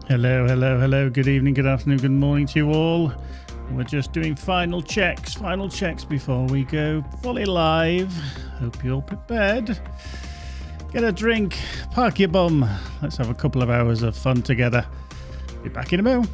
Hello, hello, hello. Good evening, good afternoon, good morning to you all. We're just doing final checks before we go fully live. Hope you're all prepared. Get a drink, park your bum. Let's have a couple of hours of fun together. Be back in a moment.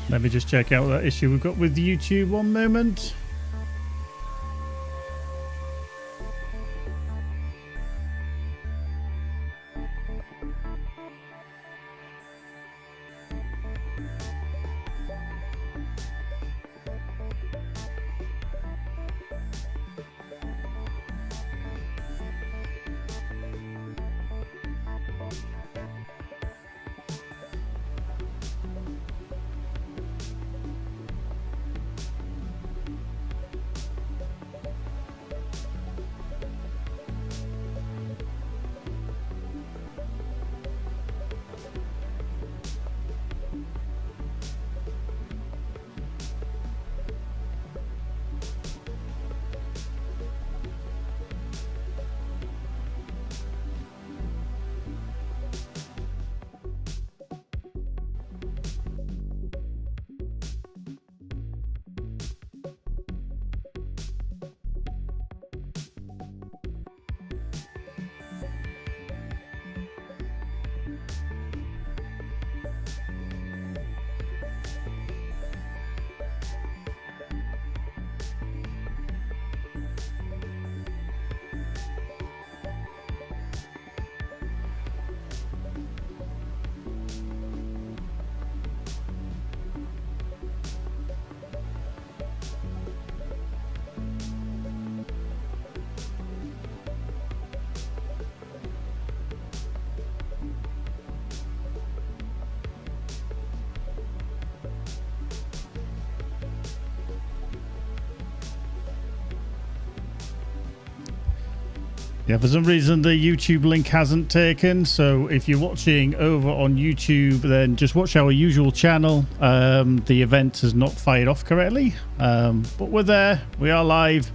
Let me just check out that issue we've got with YouTube. One moment. Yeah, for some reason the YouTube link hasn't taken, so if you're watching over on YouTube, then just watch our usual channel. The event has not fired off correctly, but we're there. We are live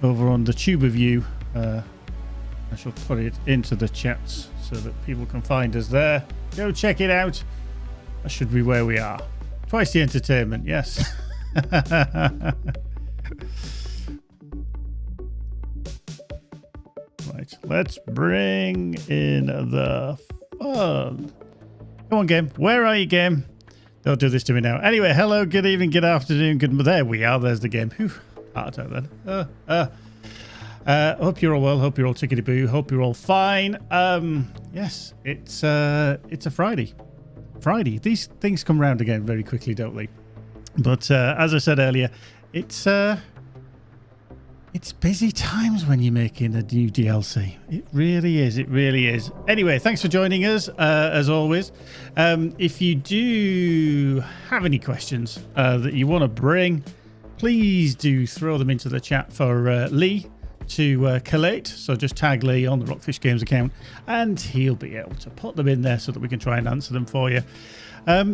over on the Tuber view. I shall put it into the chats so that people can find us there. Go check it out. That should be where we are. Twice the entertainment, yes. Right, let's bring in the fun. Come on, game. Where are you, game? Don't do this to me now. Anyway, hello, good evening, good afternoon, good... There we are. There's the game. Whew. Heart attack then. Hope you're all well. Hope you're all tickety-boo. Hope you're all fine. Yes, it's a Friday. These things come round again very quickly, don't they? But as I said earlier, it's busy times when you're making a new DLC. It really is. It really is. Anyway, thanks for joining us, as always. If you do have any questions that you want to bring, please do throw them into the chat for Lee to collate. So just tag Lee on the Rockfish Games account and he'll be able to put them in there so that we can try and answer them for you.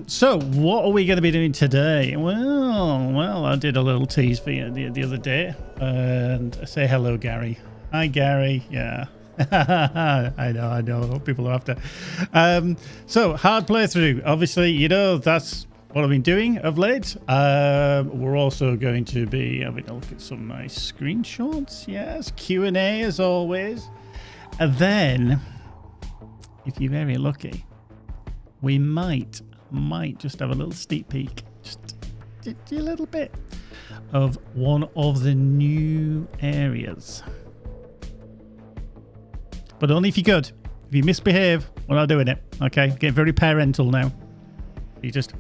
So what are we going to be doing today? Well, I did a little tease for you the other day, and say hello, Gary. Hi, Gary. Yeah. I know. People are after. So hard playthrough. Obviously, you know, that's what I've been doing of late. We're also going to be having a look at some nice screenshots. Yes, Q&A as always. And then, if you're very lucky, we might just have a little sneak peek, just a little bit of one of the new areas. But only if you're good. If you misbehave, we're not doing it. Okay, getting very parental now. You just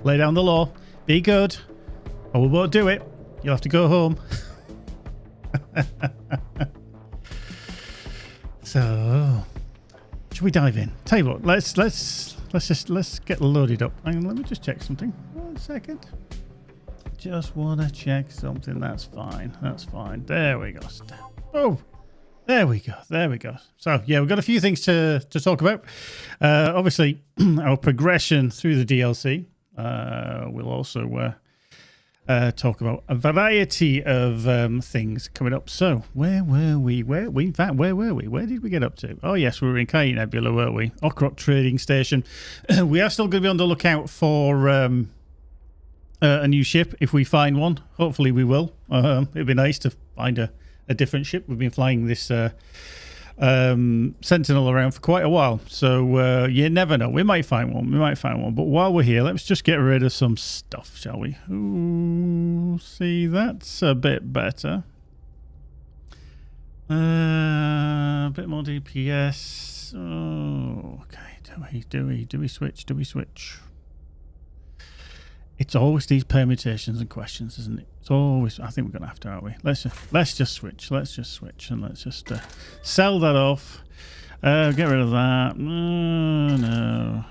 lay down the law, be good, or we won't do it. You'll have to go home. So, should we dive in? Tell you what, let's get loaded up. Hang on, let me just check something. 1 second. Just want to check something. That's fine. That's fine. There we go. Oh, there we go. There we go. So yeah, we've got a few things to talk about. Obviously, our progression through the DLC. We'll also talk about a variety of things coming up. So where were we? In fact, where were we? Where did we get up to? Oh yes, we were in Khaït Nebula, weren't we? Okrok Trading Station. We are still going to be on the lookout for a new ship if we find one. Hopefully we will. It'd be nice to find a different ship. We've been flying this Sentinel around for quite a while, so you never know. We might find one. But while we're here, let's just get rid of some stuff, shall we? Ooh, see, that's a bit better. A bit more DPS. Oh, okay. Do we switch? It's always these permutations and questions, isn't it? It's always. I think we're gonna have to, aren't we? Let's just switch. Let's just switch, and let's just sell that off. Get rid of that. No.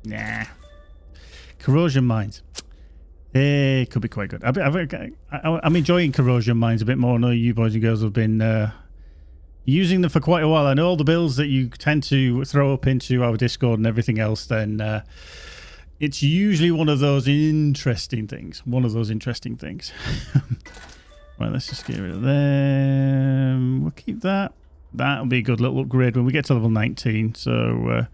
Nah. Corrosion mines. They could be quite good. I'm enjoying corrosion mines a bit more. I know you boys and girls have been using them for quite a while. I know all the builds that you tend to throw up into our Discord and everything else, then it's usually one of those interesting things. Right, let's just get rid of them. We'll keep that. That'll be a good little upgrade when we get to level 19. So,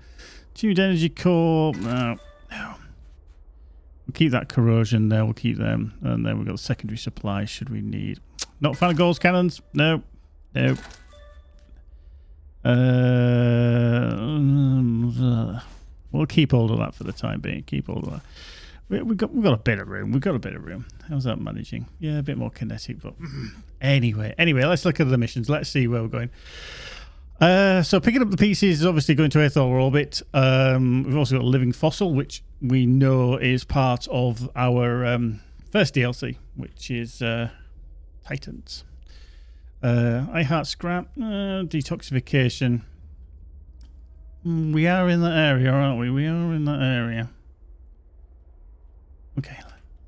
tuned energy core. No. We'll keep that corrosion there. We'll keep them. And then we've got the secondary supply should we need. Not a fan of Gauss cannons. No. We'll keep all of that for the time being. Keep all of that. We've got a bit of room. How's that managing? Yeah, a bit more kinetic, but anyway, let's look at the missions. Let's see where we're going. So picking up the pieces is obviously going to Aethon orbit. We've also got a living fossil, which we know is part of our first DLC, which is Titans. I heart scrap, detoxification. We are in that area, aren't we? We are in that area. Okay,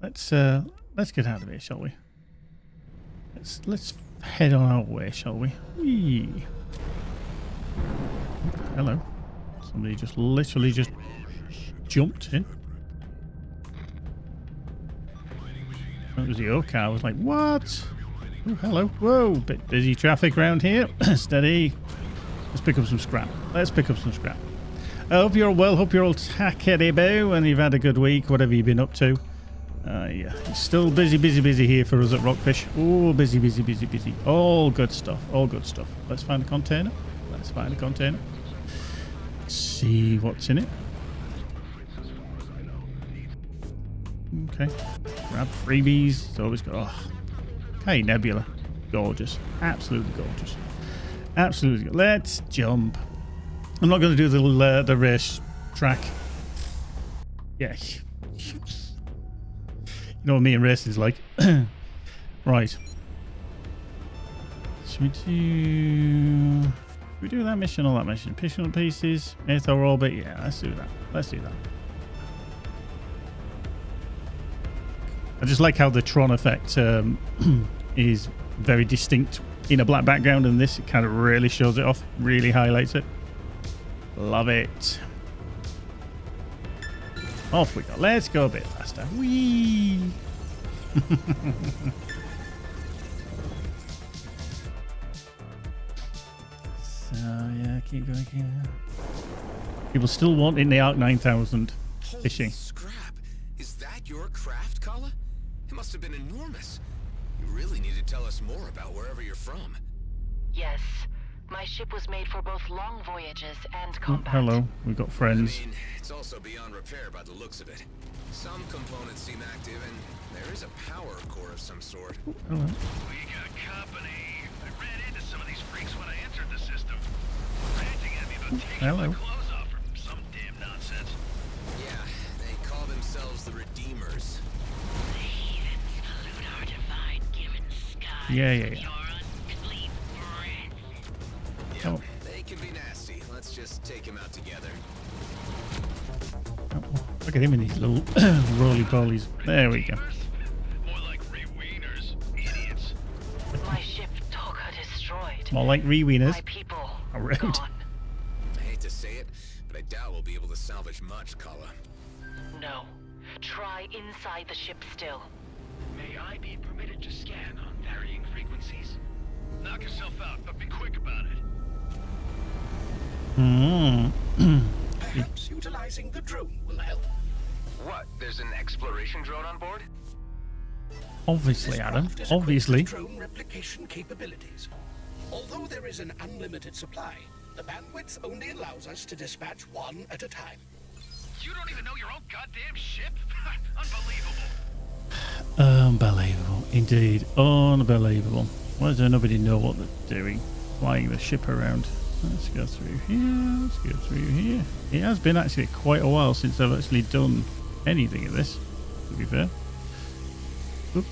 let's get out of here, shall we? Let's head on our way, shall we? Whee. Hello. Somebody just literally just jumped in. That was your car. I was like, what? Oh, hello. Whoa, bit busy traffic around here. Steady. Let's pick up some scrap. I hope you're well. Hope you're all tackety-boo and you've had a good week, whatever you've been up to. Yeah, it's still busy here for us at Rockfish. Oh, busy. All good stuff. Let's find a container. Let's see what's in it. Okay. Grab freebies. It's always good. Oh. Hey, Nebula. Gorgeous. Absolutely gorgeous. Let's jump. I'm not going to do the race track. Yeah. You know what me and racing is like. Right. Should we do that mission or that mission? Pistol pieces, Aethon orbit. Yeah, let's do that. I just like how the Tron effect is very distinct in a black background, and this it kind of really shows it off, really highlights it. Love it. Off we go. Let's go a bit faster. Whee! So yeah, keep going. People still want in the Arc 9000 fishing. Holy scrap! Is that your craft, Kala? It must have been enormous. You really need to tell us more about wherever you're from. Yes, my ship was made for both long voyages and combat. Hello, we've got friends. I mean, it's also beyond repair by the looks of it. Some components seem active, and there is a power core of some sort. Hello. We got company. I ran into some of these freaks when I entered the system. Ranting at me about taking my clothes off or some damn nonsense. Yeah, they call themselves the Redeemers. The heathens pollute our divine given sky. Yeah. Unclean breath. Yep, Oh. they can be nasty. Let's just take them out together. Oh, look at him in his little roly-polies. There we go. More like re-wieners, idiots. My ship Toka destroyed. More like re-wieners. My people Around. gone. I hate to say it, but I doubt we'll be able to salvage much, Kala. No. Try inside the ship still. May I be permitted to scan on varying frequencies? Knock yourself out, but be quick about it. Perhaps utilizing the drone will help. What? There's an exploration drone on board? Obviously, This Adam. craft is equipped Obviously. with drone replication capabilities. Although there is an unlimited supply, the bandwidth only allows us to dispatch one at a time. You don't even know your own goddamn ship? Unbelievable. Unbelievable. Indeed. Unbelievable. Why does nobody know what they're doing? Flying the ship around. Let's go through here. Let's go through here. It has been actually quite a while since I've actually done anything of this, to be fair. Oop.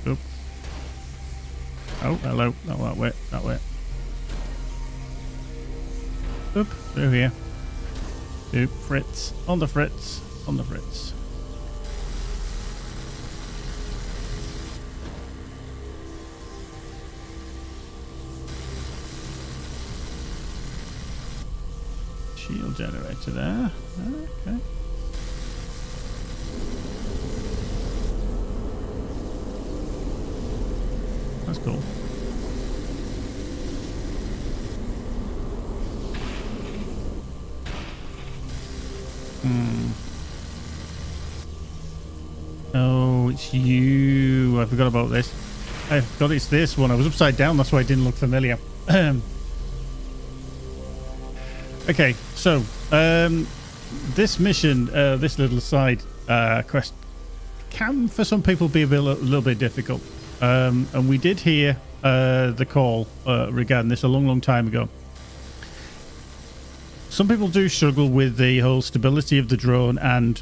Oop. Oh, hello. Not that way. That way. Oop. Through here. Oop. Fritz. On the Fritz. On the Fritz. Shield generator there. Okay. That's cool. Oh, it's you. I forgot about this. I forgot it's this one. I was upside down. That's why it didn't look familiar. Okay, so this mission, this little side quest, can for some people be a little bit difficult. And we did hear the call regarding this a long time ago. Some people do struggle with the whole stability of the drone and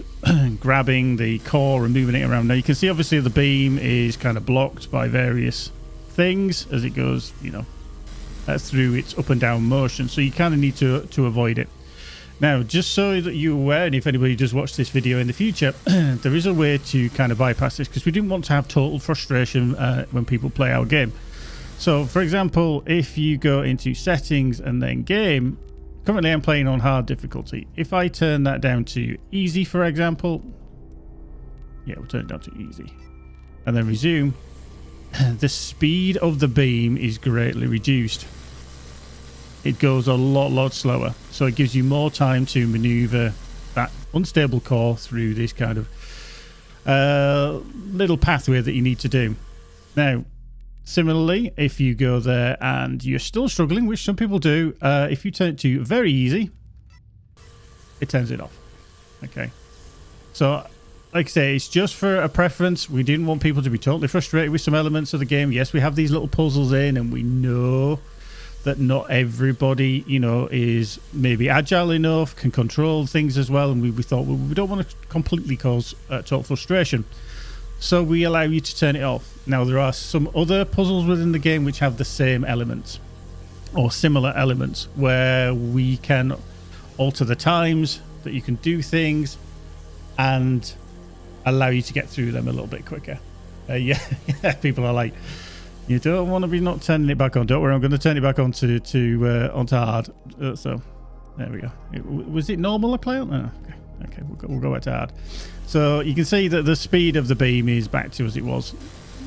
grabbing the core and moving it around. Now you can see obviously the beam is kind of blocked by various things as it goes, you know, through its up and down motion, so you kind of need to avoid it. Now, just so that you're aware, and if anybody does watch this video in the future, there is a way to kind of bypass this, because we didn't want to have total frustration when people play our game. So, for example, if you go into settings and then game, currently I'm playing on hard difficulty. If I turn that down to easy, for example, yeah, we'll turn it down to easy, and then resume, the speed of the beam is greatly reduced. It goes a lot slower, so it gives you more time to maneuver that unstable core through this kind of little pathway that you need to do. Now, similarly, if you go there and you're still struggling, which some people do, if you turn it to very easy, it turns it off. Okay, so like I say, it's just for a preference. We didn't want people to be totally frustrated with some elements of the game. Yes, we have these little puzzles in, and we know that not everybody, you know, is maybe agile enough, can control things as well, and we thought, well, we don't want to completely cause total frustration, so we allow you to turn it off. Now, there are some other puzzles within the game which have the same elements or similar elements, where we can alter the times that you can do things, and allow you to get through them a little bit quicker. Yeah, people are like, you don't want to be not turning it back on. Don't worry, I'm going to turn it back on onto hard. So there we go. Was it normal to play on? Oh, okay, we'll go back to hard. So you can see that the speed of the beam is back to as it was.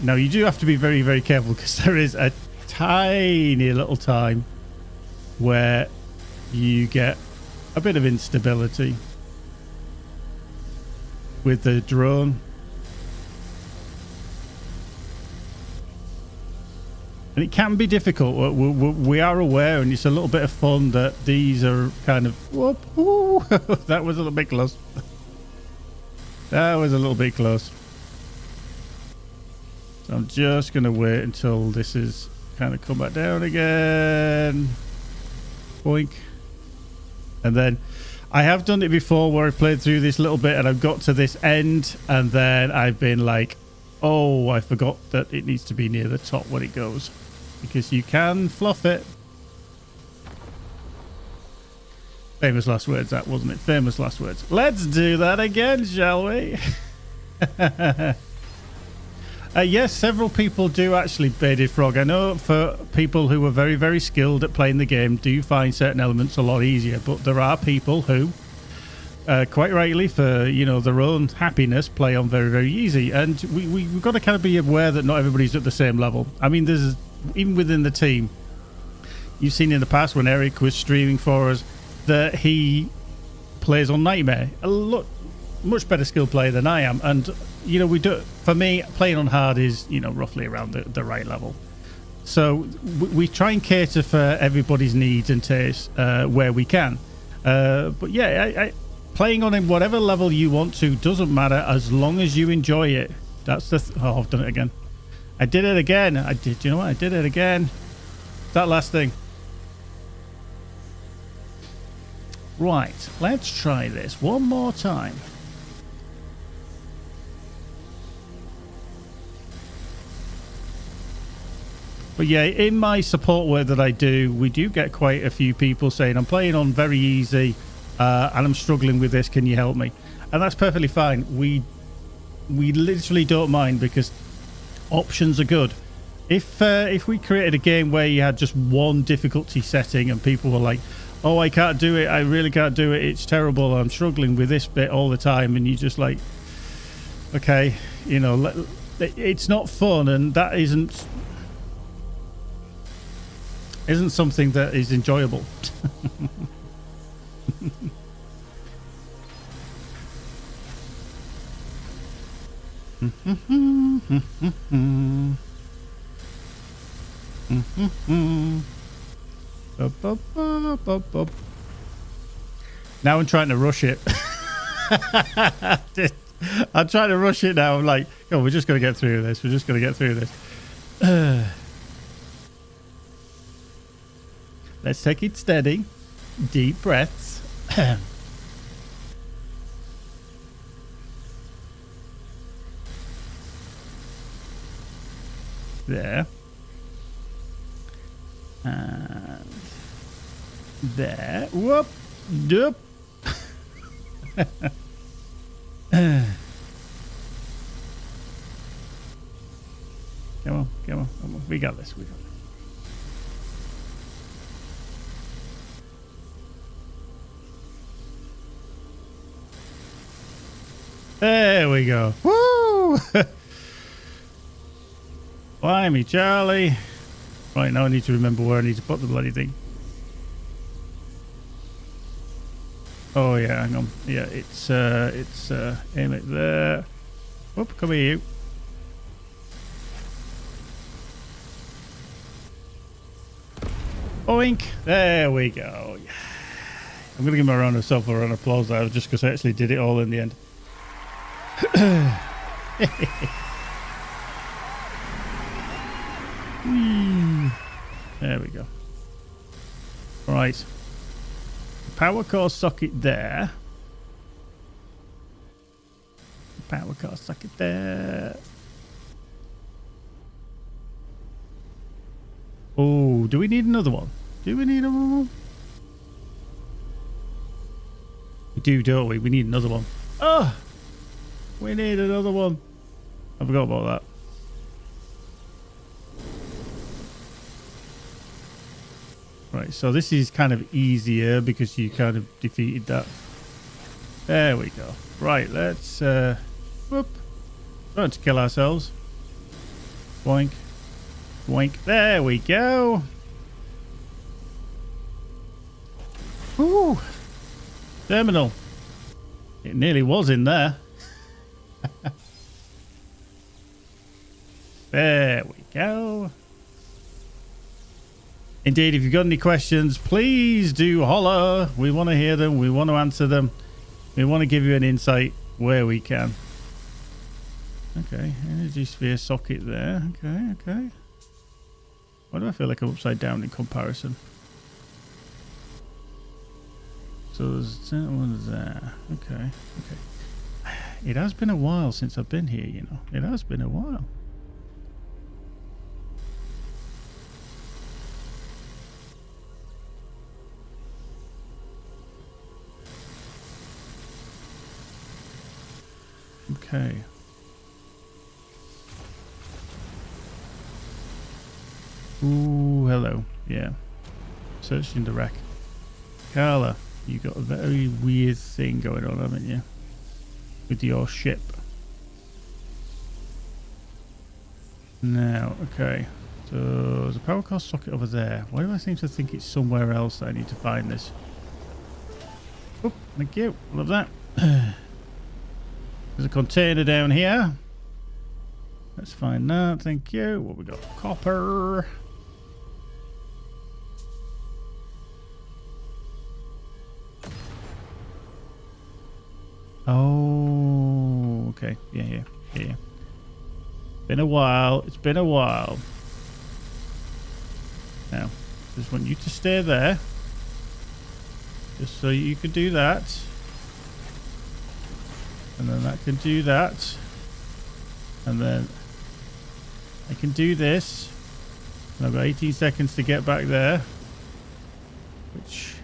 Now you do have to be very, very careful because there is a tiny little time where you get a bit of instability with the drone. And it can be difficult. We are aware, and it's a little bit of fun that these are kind of... Whoop, ooh, that was a little bit close. That was a little bit close. So I'm just going to wait until this is kind of come back down again. Boink. And then I have done it before where I played through this little bit and I've got to this end and then I've been like, oh, I forgot that it needs to be near the top when it goes. Because you can fluff it. Famous last words, that wasn't it? Famous last words. Let's do that again, shall we? Yes, several people do actually Bearded Frog. I know for people who are very, very skilled at playing the game do find certain elements a lot easier, but there are people who, quite rightly, for their own happiness, play on very, very easy. And we've got to kind of be aware that not everybody's at the same level. I mean, there's even within the team, you've seen in the past when Eric was streaming for us that he plays on Nightmare. A lot much better skill player than I am, and we do. For me, playing on hard is roughly around the right level. So we try and cater for everybody's needs and tastes where we can. But yeah, playing on whatever level you want to doesn't matter as long as you enjoy it. That's the. Oh, I've done it again. I did it again. I did. You know what? I did it again. That last thing. Right. Let's try this one more time. But yeah, in my support work that I do, we do get quite a few people saying, I'm playing on very easy and I'm struggling with this, can you help me? And that's perfectly fine. We literally don't mind because options are good. If we created a game where you had just one difficulty setting and people were like, oh, I can't do it, I really can't do it, it's terrible, I'm struggling with this bit all the time, and you just like, okay, it's not fun, and that isn't something that is enjoyable. Now I'm trying to rush it. I'm trying to rush it now. I'm like, oh, we're just going to get through this. We're just going to get through this. Let's take it steady. Deep breaths. There. And there. Whoop. Doop. Come on, come on, come on. We got this. We got this. There we go. Woo! Blimey, Charlie. Right, now I need to remember where I need to put the bloody thing. Oh yeah, hang on. Yeah, it's aim it there. Whoop, come here, you. Oink. There we go. Yeah. I'm going to give my round of self a round of applause there just because I actually did it all in the end. There we go. Right. Power core socket there. Power core socket there. Oh, do we need another one? Do we need another one? We do, don't we? We need another one. Oh! We need another one. I forgot about that. Right, so this is kind of easier because you kind of defeated that. There we go. Right, let's whoop. Trying to kill ourselves. Boink. Boink. There we go. Woo! Terminal. It nearly was in there. There we go. Indeed, if you've got any questions, please do holler. We want to hear them. We want to answer them. We want to give you an insight where we can. Okay, energy sphere socket there. Okay, okay. Why do I feel like I'm upside down in comparison? So there's that one there. Okay, okay. It has been a while since I've been here, you know. It has been a while. Okay. Ooh, hello. Yeah. Searching the wreck. Carla, you got a very weird thing going on, haven't you? With your ship. Now, okay. So there's a power core socket over there. Why do I seem to think it's somewhere else that I need to find this? Oh, thank you. Love that. There's a container down here. Let's find that. Thank you. What we got? Copper. Oh, okay. Yeah, yeah, yeah. Been a while. It's been a while. Now, just want you to stay there. Just so you can do that. And then that can do that. And then I can do this. And I've got 18 seconds to get back there. Which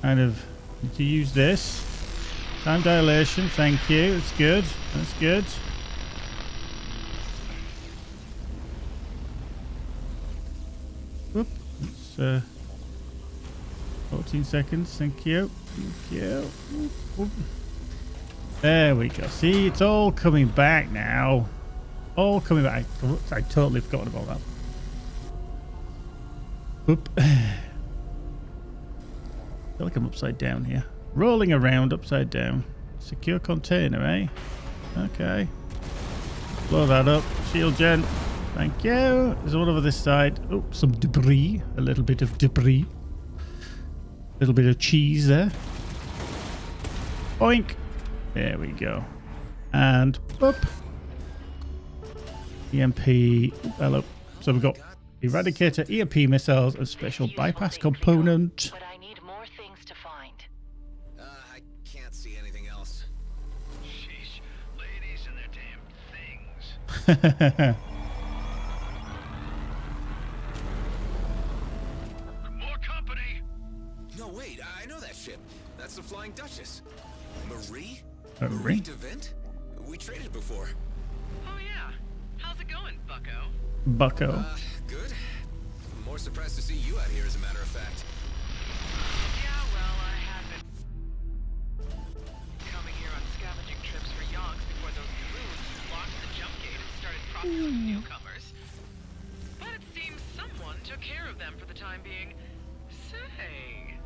kind of need to use this. Time dilation, thank you. That's good. That's good. Whoop. It's 14 seconds, thank you. Thank you. Whoop, whoop. There we go. See, it's all coming back now. All coming back. I totally forgot about that. Whoop. I feel like I'm upside down here. Rolling around upside down. Secure container, eh? Okay. Blow that up. Shield gen. Thank you. There's one over this side. Oh, some debris. A little bit of debris. A little bit of cheese there. Boink. There we go. And up. EMP. Hello. So we've got Eradicator, EMP missiles, and special bypass component. But I need more things to find. I can't see anything else. Sheesh. Ladies and their damn things. More company. No, wait. I know that ship. That's the Flying Duchess. Marie? Marie? DeVent? We traded before. Oh yeah. How's it going, bucko? Bucko. Good. More surprised to see you out here, as a matter of fact. Yeah, well, I had been coming here on scavenging trips for yonks before those goons locked the jump gate and started processing newcomers. But it seems someone took care of them for the time being. Say,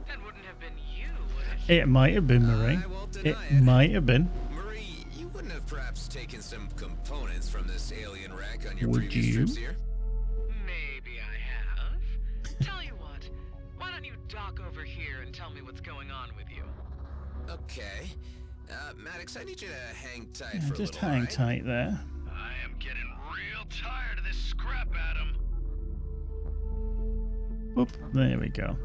that wouldn't have been you, would it? It might have been Marie. I won't deny It might have been. Marie, you wouldn't have perhaps taken some components from this alien wreck on your Would previous you? trips here? Maybe I have. Tell you what, why don't you dock over here and tell me what's going on with you? Okay. Maddox, I need you to hang tight Yeah, for a just little, hang alright? tight there. I am getting real tired of this scrap, Adam. Whoop. There we go.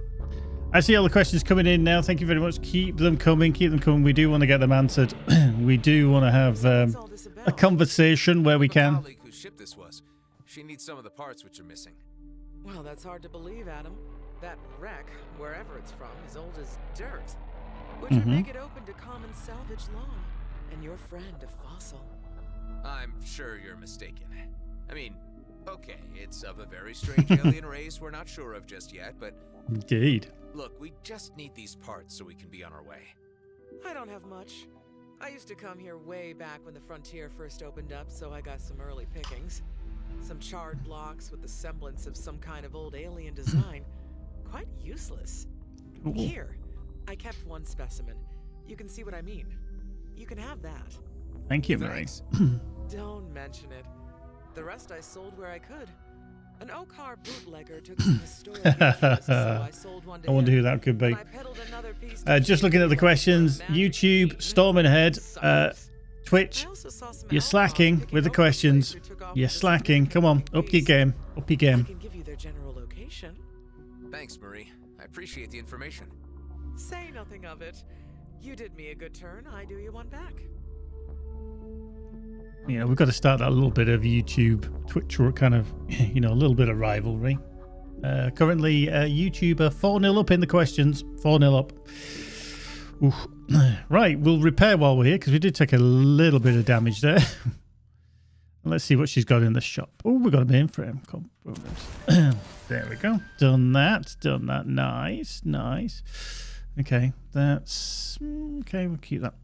I see all the questions coming in now. Thank you very much. Keep them coming. Keep them coming. We do want to get them answered. We do want to have a conversation where we My can. colleague whose ship this was. She needs some of the parts which are missing. Well, that's hard to believe, Adam. That wreck, wherever it's from, is old as dirt. Which would make it open to common salvage law. and your friend a fossil. I'm sure you're mistaken. I mean, okay, it's of a very strange alien race we're not sure of just yet, but Indeed. look, we just need these parts so we can be on our way. I don't have much. I used to come here way back when the frontier first opened up, so I got some early pickings. Some charred blocks with the semblance of some kind of old alien design. Quite useless. Cool. Here, I kept one specimen. You can see what I mean. You can have that. Thank you, Marie. Thanks. Don't mention it. The rest I sold where I could. An Okar bootlegger took some historic interest, so I sold one to I wonder him. who that could be. And I peddled another piece to Just Keith looking at the who questions. had magic YouTube, treatment. storming ahead. Suckers. Twitch, I also saw some you're outlaws slacking picking with the over questions. place who took off You're with a slacking. Come on, significant up your piece. game. Up your I game. can give you their general location. Thanks, Marie. I appreciate the information. Say nothing of it. You did me a good turn. I do you one back. You know, we've got to start that little bit of YouTube, Twitch, or kind of, you know, a little bit of rivalry. Currently, YouTube are 4-0 up in the questions. 4-0 up. Oof. Right, we'll repair while we're here because we did take a little bit of damage there. Let's see what she's got in the shop. Oh, we've got a mainframe. There we go. Done that. Done that. Nice. Nice. Okay, that's... Okay, we'll keep that.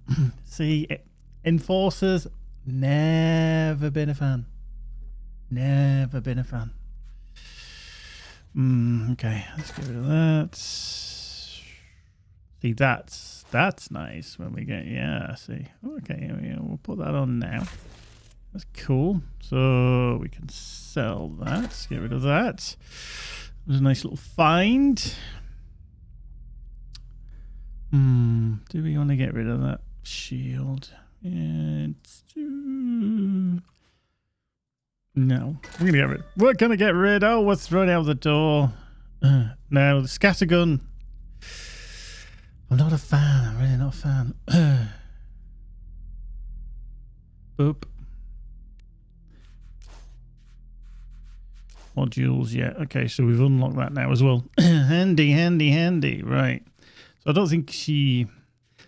See, Enforcers, never been a fan. Never been a fan. Okay, let's get rid of that. See, that's nice when we get... Yeah, see. Okay, we'll put that on now. That's cool. So we can sell that. Let's get rid of that. It was a nice little find. Do we want to get rid of that shield? No. We're gonna get rid. Oh, we're throwing out the door. Now the scattergun. I'm not a fan. I'm really not a fan. Boop. Modules, yeah. Okay, so we've unlocked that now as well. handy. Right. So I don't think she...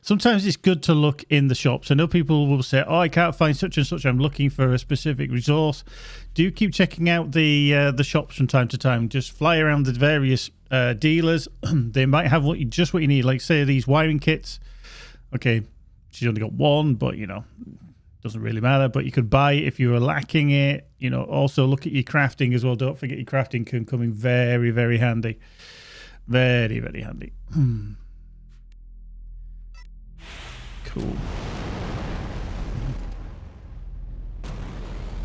Sometimes it's good to look in the shops. I know people will say, oh, I can't find such and such. I'm looking for a specific resource. Do keep checking out the shops from time to time. Just fly around the various dealers. They might have just what you need. Like, say, these wiring kits. Okay, she's only got one, but, you know, doesn't really matter. But you could buy it if you were lacking it. You know, also look at your crafting as well. Don't forget your crafting can come in very, very handy. Very, very handy. Cool.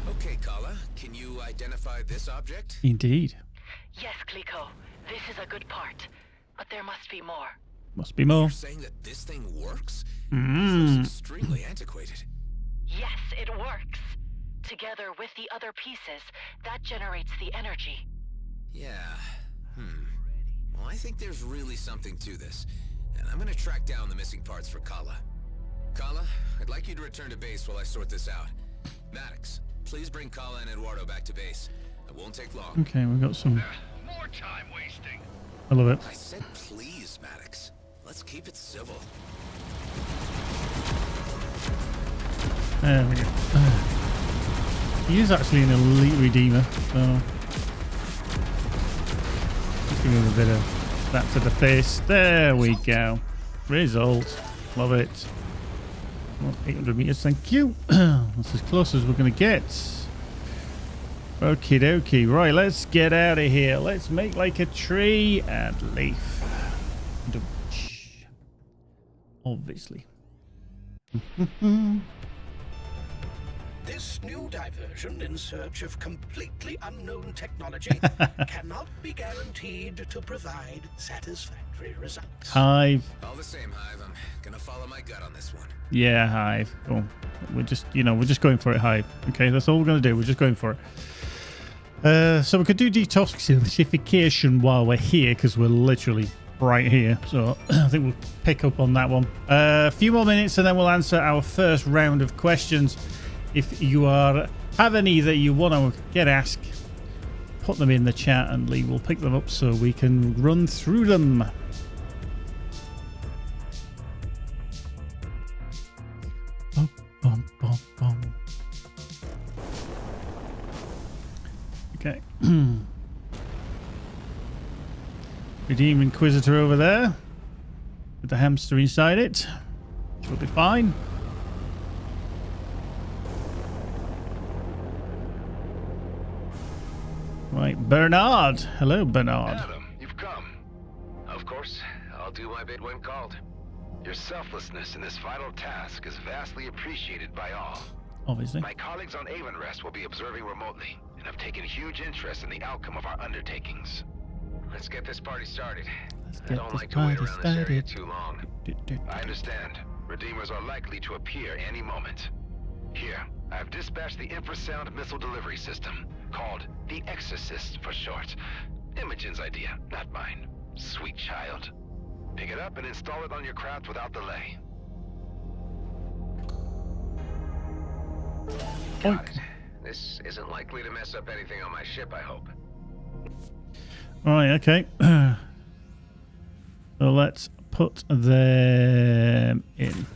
Okay, Kala, can you identify this object? Indeed. Yes, Kliko. This is a good part. But there must be more. Must be more. You're saying that this thing works? It's extremely antiquated. Yes, it works. Together with the other pieces, that generates the energy. Yeah. Well, I think there's really something to this. And I'm gonna track down the missing parts for Kala. Kala, I'd like you to return to base while I sort this out. Maddox, please bring Kala and Eduardo back to base. It won't take long. Okay, we've got some... More time wasting. I love it. I said please, Maddox. Let's keep it civil. There we go. He is actually an elite redeemer, so... Just give him a bit of that to the face. There we go. Result. Love it. Well, 800 meters, thank you. That's as close as we're going to get. Okie dokie. Right, let's get out of here. Let's make like a tree and leaf. Obviously. This new diversion in search of completely unknown technology cannot be guaranteed to provide satisfactory results. Hive. All the same, Hive, I'm gonna follow my gut on this one. Yeah, Hive. Cool. We're just, we're just going for it, Hive. Okay, that's all we're going to do. We're just going for it. So we could do detoxification while we're here because we're literally right here. So I think we'll pick up on that one. A few more minutes and then we'll answer our first round of questions. If you have any that you want to get asked, put them in the chat and Lee will pick them up so we can run through them. Redeem Inquisitor over there with the hamster inside it. She'll be fine. Right, Bernard. Hello, Bernard. Adam, you've come. Of course, I'll do my bit when called. Your selflessness in this vital task is vastly appreciated by all. Obviously. My colleagues on EVERSPACE will be observing remotely, and have taken huge interest in the outcome of our undertakings. Let's get this party started. I don't like to wait around this area too long. I understand. Redeemers are likely to appear any moment. Here, I've dispatched the infrasound missile delivery system, called the Exorcist for short. Imogen's idea, not mine. Sweet child. Pick it up and install it on your craft without delay. Got it. This isn't likely to mess up anything on my ship, I hope. Right, okay. So let's put them in.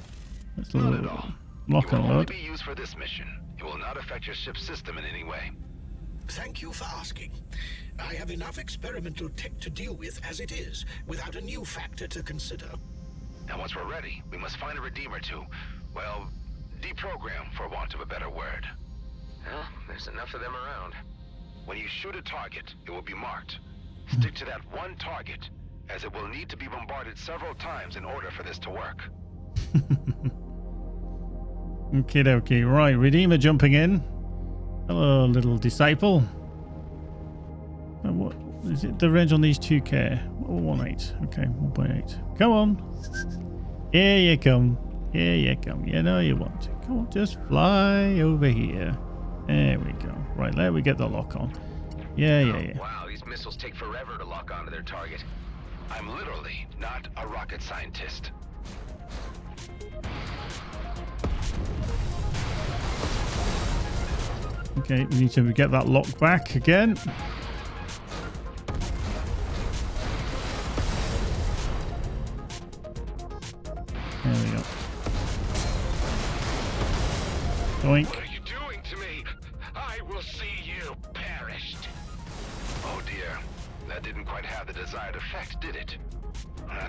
Let's Not at all. lock It and will only load. be used for this mission. It will not affect your ship's system in any way. Thank you for asking. I have enough experimental tech to deal with as it is, without a new factor to consider. And once we're ready, we must find a Redeemer to, well, deprogram, for want of a better word. Well, there's enough of them around. When you shoot a target, it will be marked. Stick to that one target, as it will need to be bombarded several times in order for this to work. Okie dokie. Right, Redeemer jumping in. Hello, little disciple. What is it? The range on these 2K? 1.8. Okay, 1.8. Come on. Here you come. Here you come. You know you want to. Come on, just fly over here. There we go. Right, there we get the lock on. Yeah. Wow, these missiles take forever to lock onto their target. I'm literally not a rocket scientist. Okay, we need to get that lock back again. There we go. Doink. What are you doing to me? I will see you perished. Oh dear, that didn't quite have the desired effect, did it?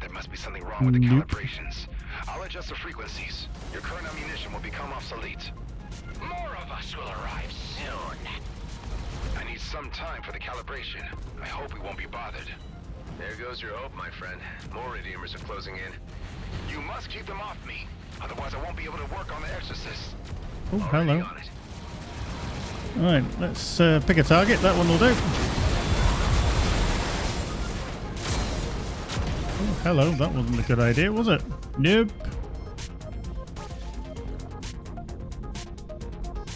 There must be something wrong with the Nope. calibrations. I'll adjust the frequencies. Your current ammunition will become obsolete. More of us will arrive soon. I need some time for the calibration. I hope we won't be bothered. There goes your hope, my friend. More Redeemers are closing in. You must keep them off me. Otherwise I won't be able to work on the Exorcist. Oh, Already hello. on it. Alright, let's pick a target. That one will do. Oh, hello. That wasn't a good idea, was it? Nope.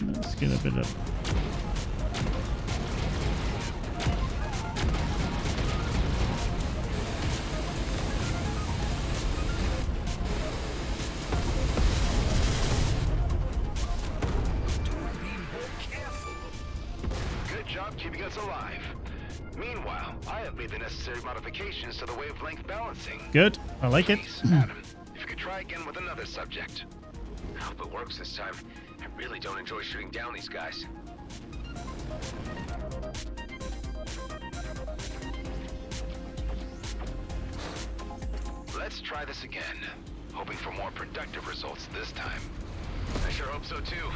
Let's get a bit of... Good job keeping us alive. Meanwhile, I have made the necessary modifications to the wavelength balancing. Good. I like it. Please, Adam, if you could try again with another subject. I hope it works this time. I really don't enjoy shooting down these guys. Let's try this again. Hoping for more productive results this time. I sure hope so too.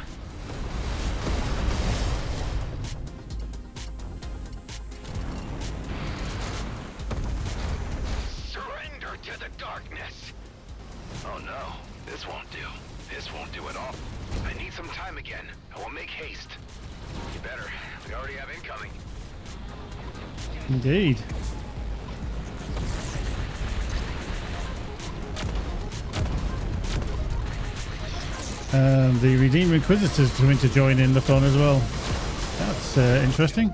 Surrender to the darkness. Oh no, this won't do. This won't do at all. I need some time again. I will make haste. You better. We already have incoming. Indeed. The Redeemer Inquisitors coming to join in the fun as well. That's interesting.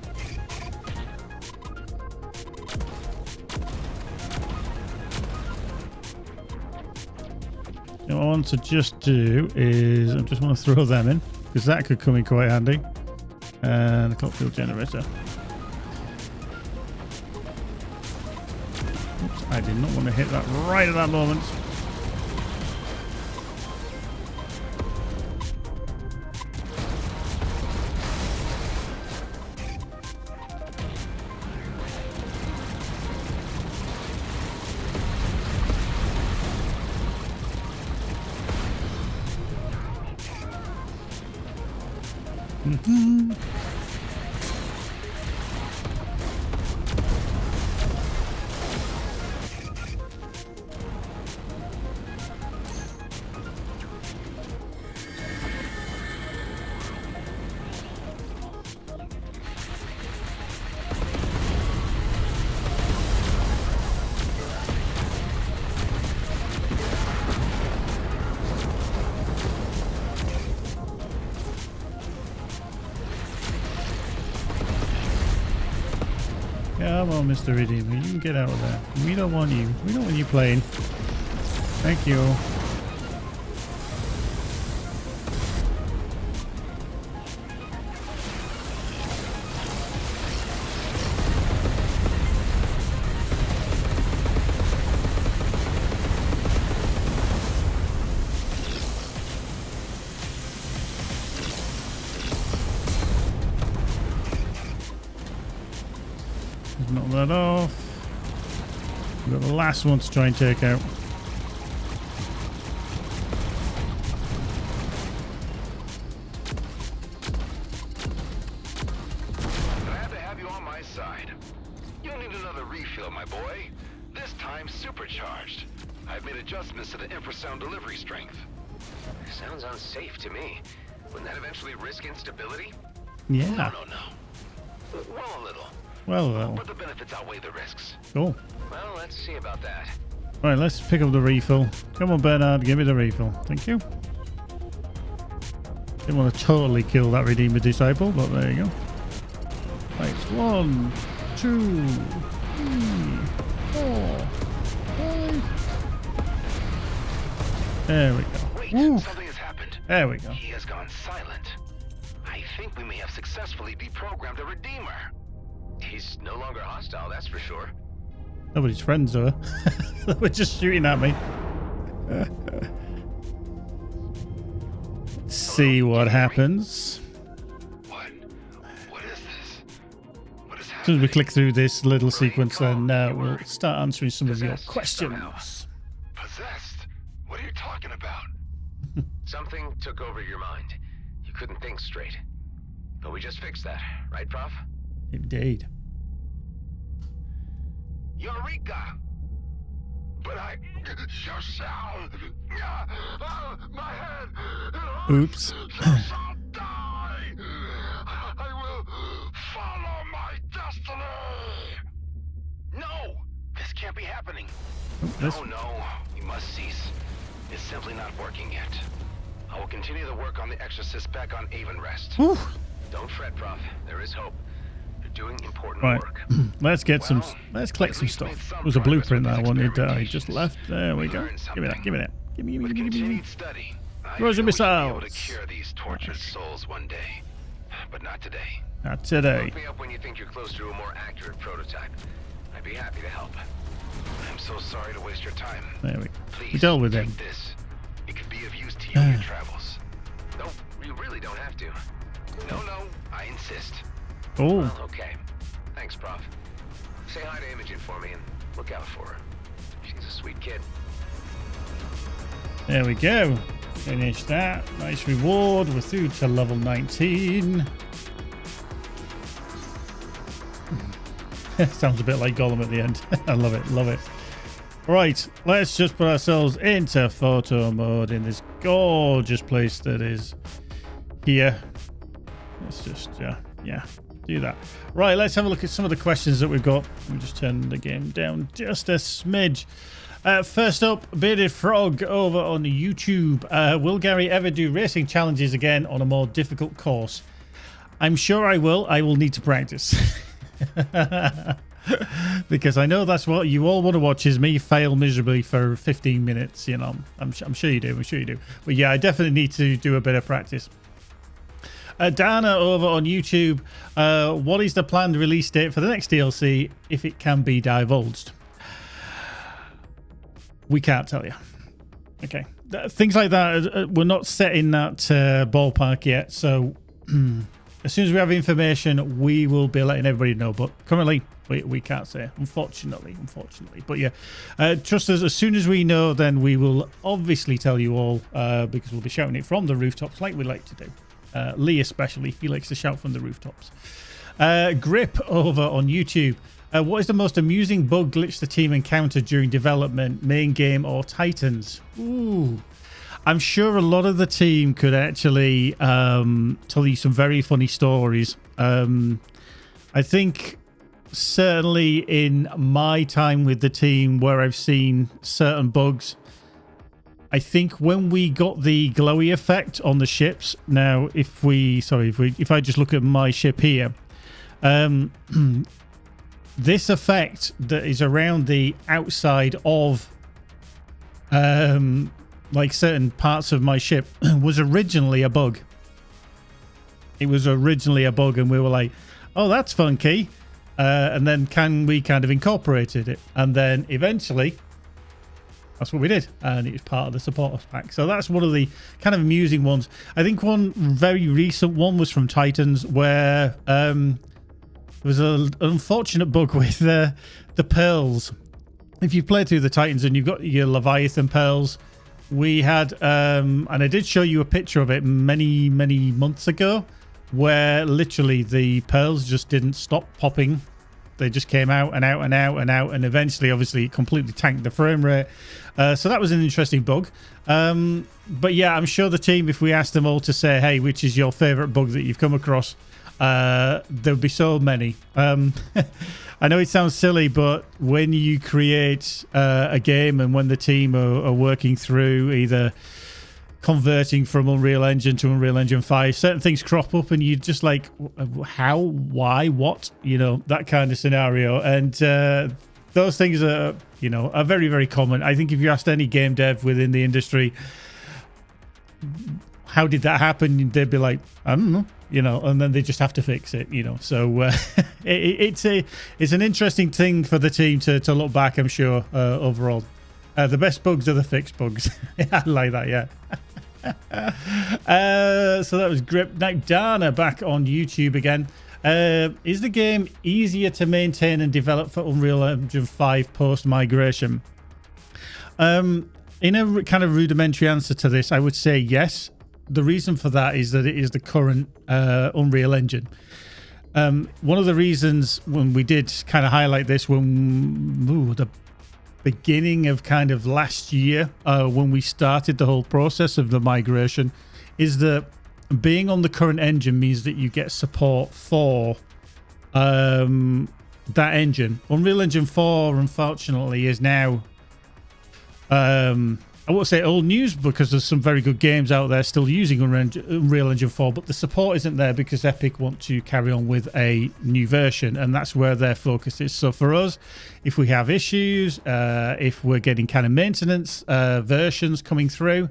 What I want to just do is I just want to throw them in because that could come in quite handy. And the clock field generator. Oops, I did not want to hit that right at that moment. Come on, Mr. Redeemer, you can get out of there. We don't want you. We don't want you playing. Thank you. Knock that off. We've got the last one to try and take out. Glad to have you on my side. You'll need another refill, my boy. This time supercharged. I've made adjustments to the infrasound delivery strength. Sounds unsafe to me. Wouldn't that eventually risk instability? Yeah. No. Well, a little. Well. But the benefits outweigh the risks. Cool. Well, let's see about that. Right, let's pick up the refill. Come on, Bernard, give me the refill. Thank you. Didn't want to totally kill that Redeemer Disciple, but there you go. Right, 1, 2, 3, 4, 5. There we go. Wait, Woo. something has happened. There we go. He has gone silent. I think we may have successfully deprogrammed a Redeemer. He's no longer hostile, that's for sure. Nobody's friends, though. We're just shooting at me. See what happens. What is this? What is As soon as happening? we click through this little sequence, then we'll start answering some of your questions. Possessed? What are you talking about? Something took over your mind. You couldn't think straight. But we just fixed that, right, Prof? Indeed. Eureka! But I... Yourself! My head! Oops. Shall die! I will follow my destiny! No! This can't be happening. This- No, you must cease. It's simply not working yet. I will continue the work on the Exorcist back on EVERSPACE. Whew. Don't fret, Prof. There is hope. You're doing important Right. work. Let's get some. Well, Let's collect at some least stuff. made some There was a progress blueprint with that I these wanted that I just experimentations. left. There we We go. learned Give me that. something. Give me that. Give me. With Give me. continued study, I Where's the feel we should be able to missiles? cure these tortured souls one day. But not today. Not today. Look me up when you think you're close to a more accurate prototype. I'd be happy to help. I'm so sorry to waste your time. There we go. Please, We dealt with take him. this. It could be of use to you in your travels. No, you really don't have to. No, I insist. Oh, Well, okay. Thanks, Prof. Say hi to Imogen for me and look out for her. She's a sweet kid. there we go. Finish that. Nice reward. We're through to level 19. Sounds a bit like Gollum at the end. I love it. Love it. Right, let's just put ourselves into photo mode in this gorgeous place that is here. Let's just, yeah, do that. Right, let's have a look at some of the questions that we've got. Let me just turn the game down just a smidge. First up, Bearded Frog over on YouTube. Will Gary ever do racing challenges again on a more difficult course? I'm sure I will. I will need to practice. Because I know that's what you all want to watch, is me fail miserably for 15 minutes. You know, I'm sure you do. I'm sure you do. But yeah, I definitely need to do a bit of practice. Dana over on YouTube. What is the planned release date for the next DLC if it can be divulged? We can't tell you. Okay. Things like that, we're not set in that ballpark yet. So as soon as we have information, we will be letting everybody know. But currently, we can't say, unfortunately. But yeah, trust us, as soon as we know, then we will obviously tell you all, because we'll be shouting it from the rooftops like we like to do. Lee especially, he likes to shout from the rooftops. Grip over on YouTube. What is the most amusing bug glitch the team encountered during development, main game or Titans? Ooh, I'm sure a lot of the team could actually tell you some very funny stories. I think certainly in my time with the team where I've seen certain bugs, I think when we got the glowy effect on the ships. Now, if I just look at my ship here, this effect that is around the outside of like certain parts of my ship was originally a bug. It was originally a bug, and we were like, oh, that's funky. And then we kind of incorporated it, and then eventually that's what we did, and it was part of the supporters pack. So that's one of the kind of amusing ones. I think one very recent one was from Titans, where there was an unfortunate bug with the perils. If you've played through the Titans and you've got your Leviathan perils, we had and I did show you a picture of it many months ago, where literally the pearls just didn't stop popping. They just came out and out and out and out, and eventually obviously it completely tanked the frame rate. So that was an interesting bug. But yeah, I'm sure the team, if we asked them all to say, hey, which is your favorite bug that you've come across, there would be so many. I know it sounds silly, but when you create a game and when the team are working through either converting from Unreal Engine to Unreal Engine 5, certain things crop up and you just like, how, why, what, you know, that kind of scenario. And those things are, you know, are very, very common. I think if you asked any game dev within the industry, how did that happen? They'd be like, I don't know, you know, and then they just have to fix it, you know. So it's an interesting thing for the team to look back, I'm sure, overall. The best bugs are the fixed bugs. I like that, yeah. So that was Grip. Now, Dana back on YouTube again. Is the game easier to maintain and develop for Unreal Engine 5 post-migration? In a kind of rudimentary answer to this, I would say yes. The reason for that is that it is the current Unreal Engine. One of the reasons when we did kind of highlight this when the beginning of kind of last year, when we started the whole process of the migration, is that being on the current engine means that you get support for that engine. Unreal Engine 4, unfortunately, is now I won't say old news, because there's some very good games out there still using Unreal Engine 4, but the support isn't there because Epic want to carry on with a new version, and that's where their focus is. So for us, if we have issues, if we're getting kind of maintenance versions coming through,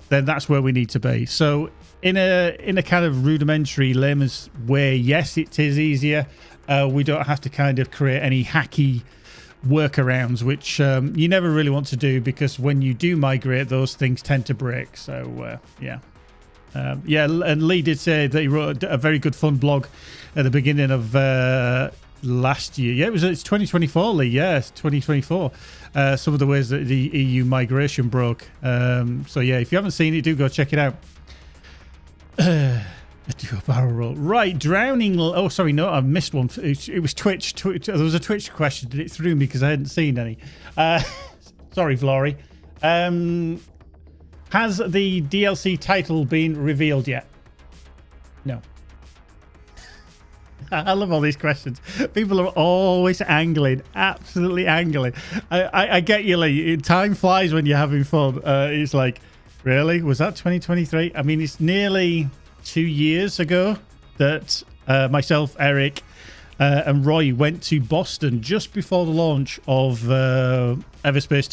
then that's where we need to be. So in a kind of rudimentary layman's way, yes, it is easier. We don't have to kind of create any hacky workarounds, which you never really want to do, because when you do migrate, those things tend to break. So yeah, and Lee did say that he wrote a very good fun blog at the beginning of last year. Yeah, it's 2024, Lee. Yeah, it's 2024. Some of the ways that the EU migration broke. So yeah, if you haven't seen it, do go check it out. Do a barrel roll. Right, drowning. Oh, sorry, no, I missed one. It was Twitch. There was a Twitch question, and it threw me because I hadn't seen any. Sorry, Flory. Has the DLC title been revealed yet? No. I love all these questions. People are always angling, absolutely angling. I get you, Lee. Time flies when you're having fun. It's like, really? Was that 2023? I mean, it's nearly 2 years ago that myself, Eric, and Roy went to Boston just before the launch of EVERSPACE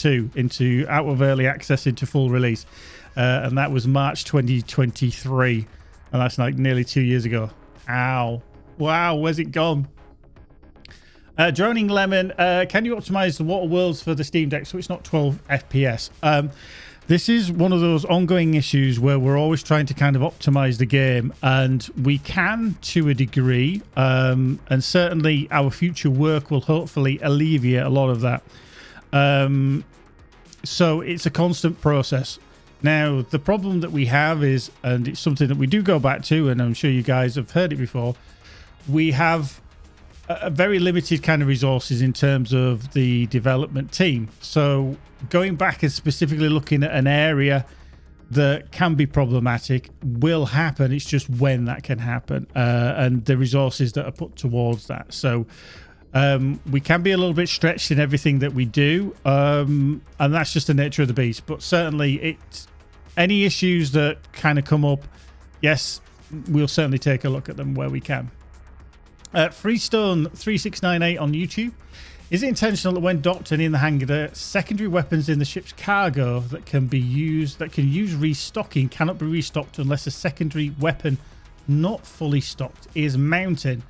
2 out of early access into full release, and that was March 2023, and that's like nearly 2 years ago. Ow. Wow, where's it gone? Droning Lemon, can you optimize the water worlds for the Steam Deck so it's not 12 FPS? This is one of those ongoing issues where we're always trying to kind of optimize the game, and we can to a degree, and certainly our future work will hopefully alleviate a lot of that. So it's a constant process. Now, the problem that we have is, and it's something that we do go back to, and I'm sure you guys have heard it before, we have a very limited kind of resources in terms of the development team. So going back and specifically looking at an area that can be problematic will happen. It's just when that can happen and the resources that are put towards that. So we can be a little bit stretched in everything that we do, and that's just the nature of the beast. But certainly any issues that kind of come up, yes, we'll certainly take a look at them where we can. Freestone 3698 on YouTube. Is it intentional that when docked and in the hangar, secondary weapons in the ship's cargo that can use restocking cannot be restocked unless a secondary weapon not fully stocked is mounted?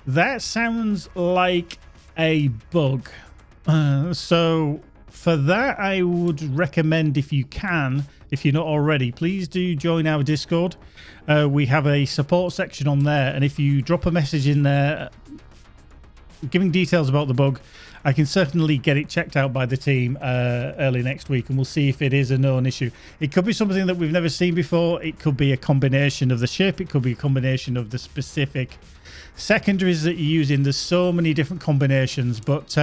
That sounds like a bug. So for that, I would recommend, if you can, if you're not already, please do join our Discord. We have a support section on there, and if you drop a message in there giving details about the bug, I can certainly get it checked out by the team early next week, and we'll see if it is a known issue. It could be something that we've never seen before. It could be a combination of the ship. It could be a combination of the specific secondaries that you're using. There's so many different combinations, but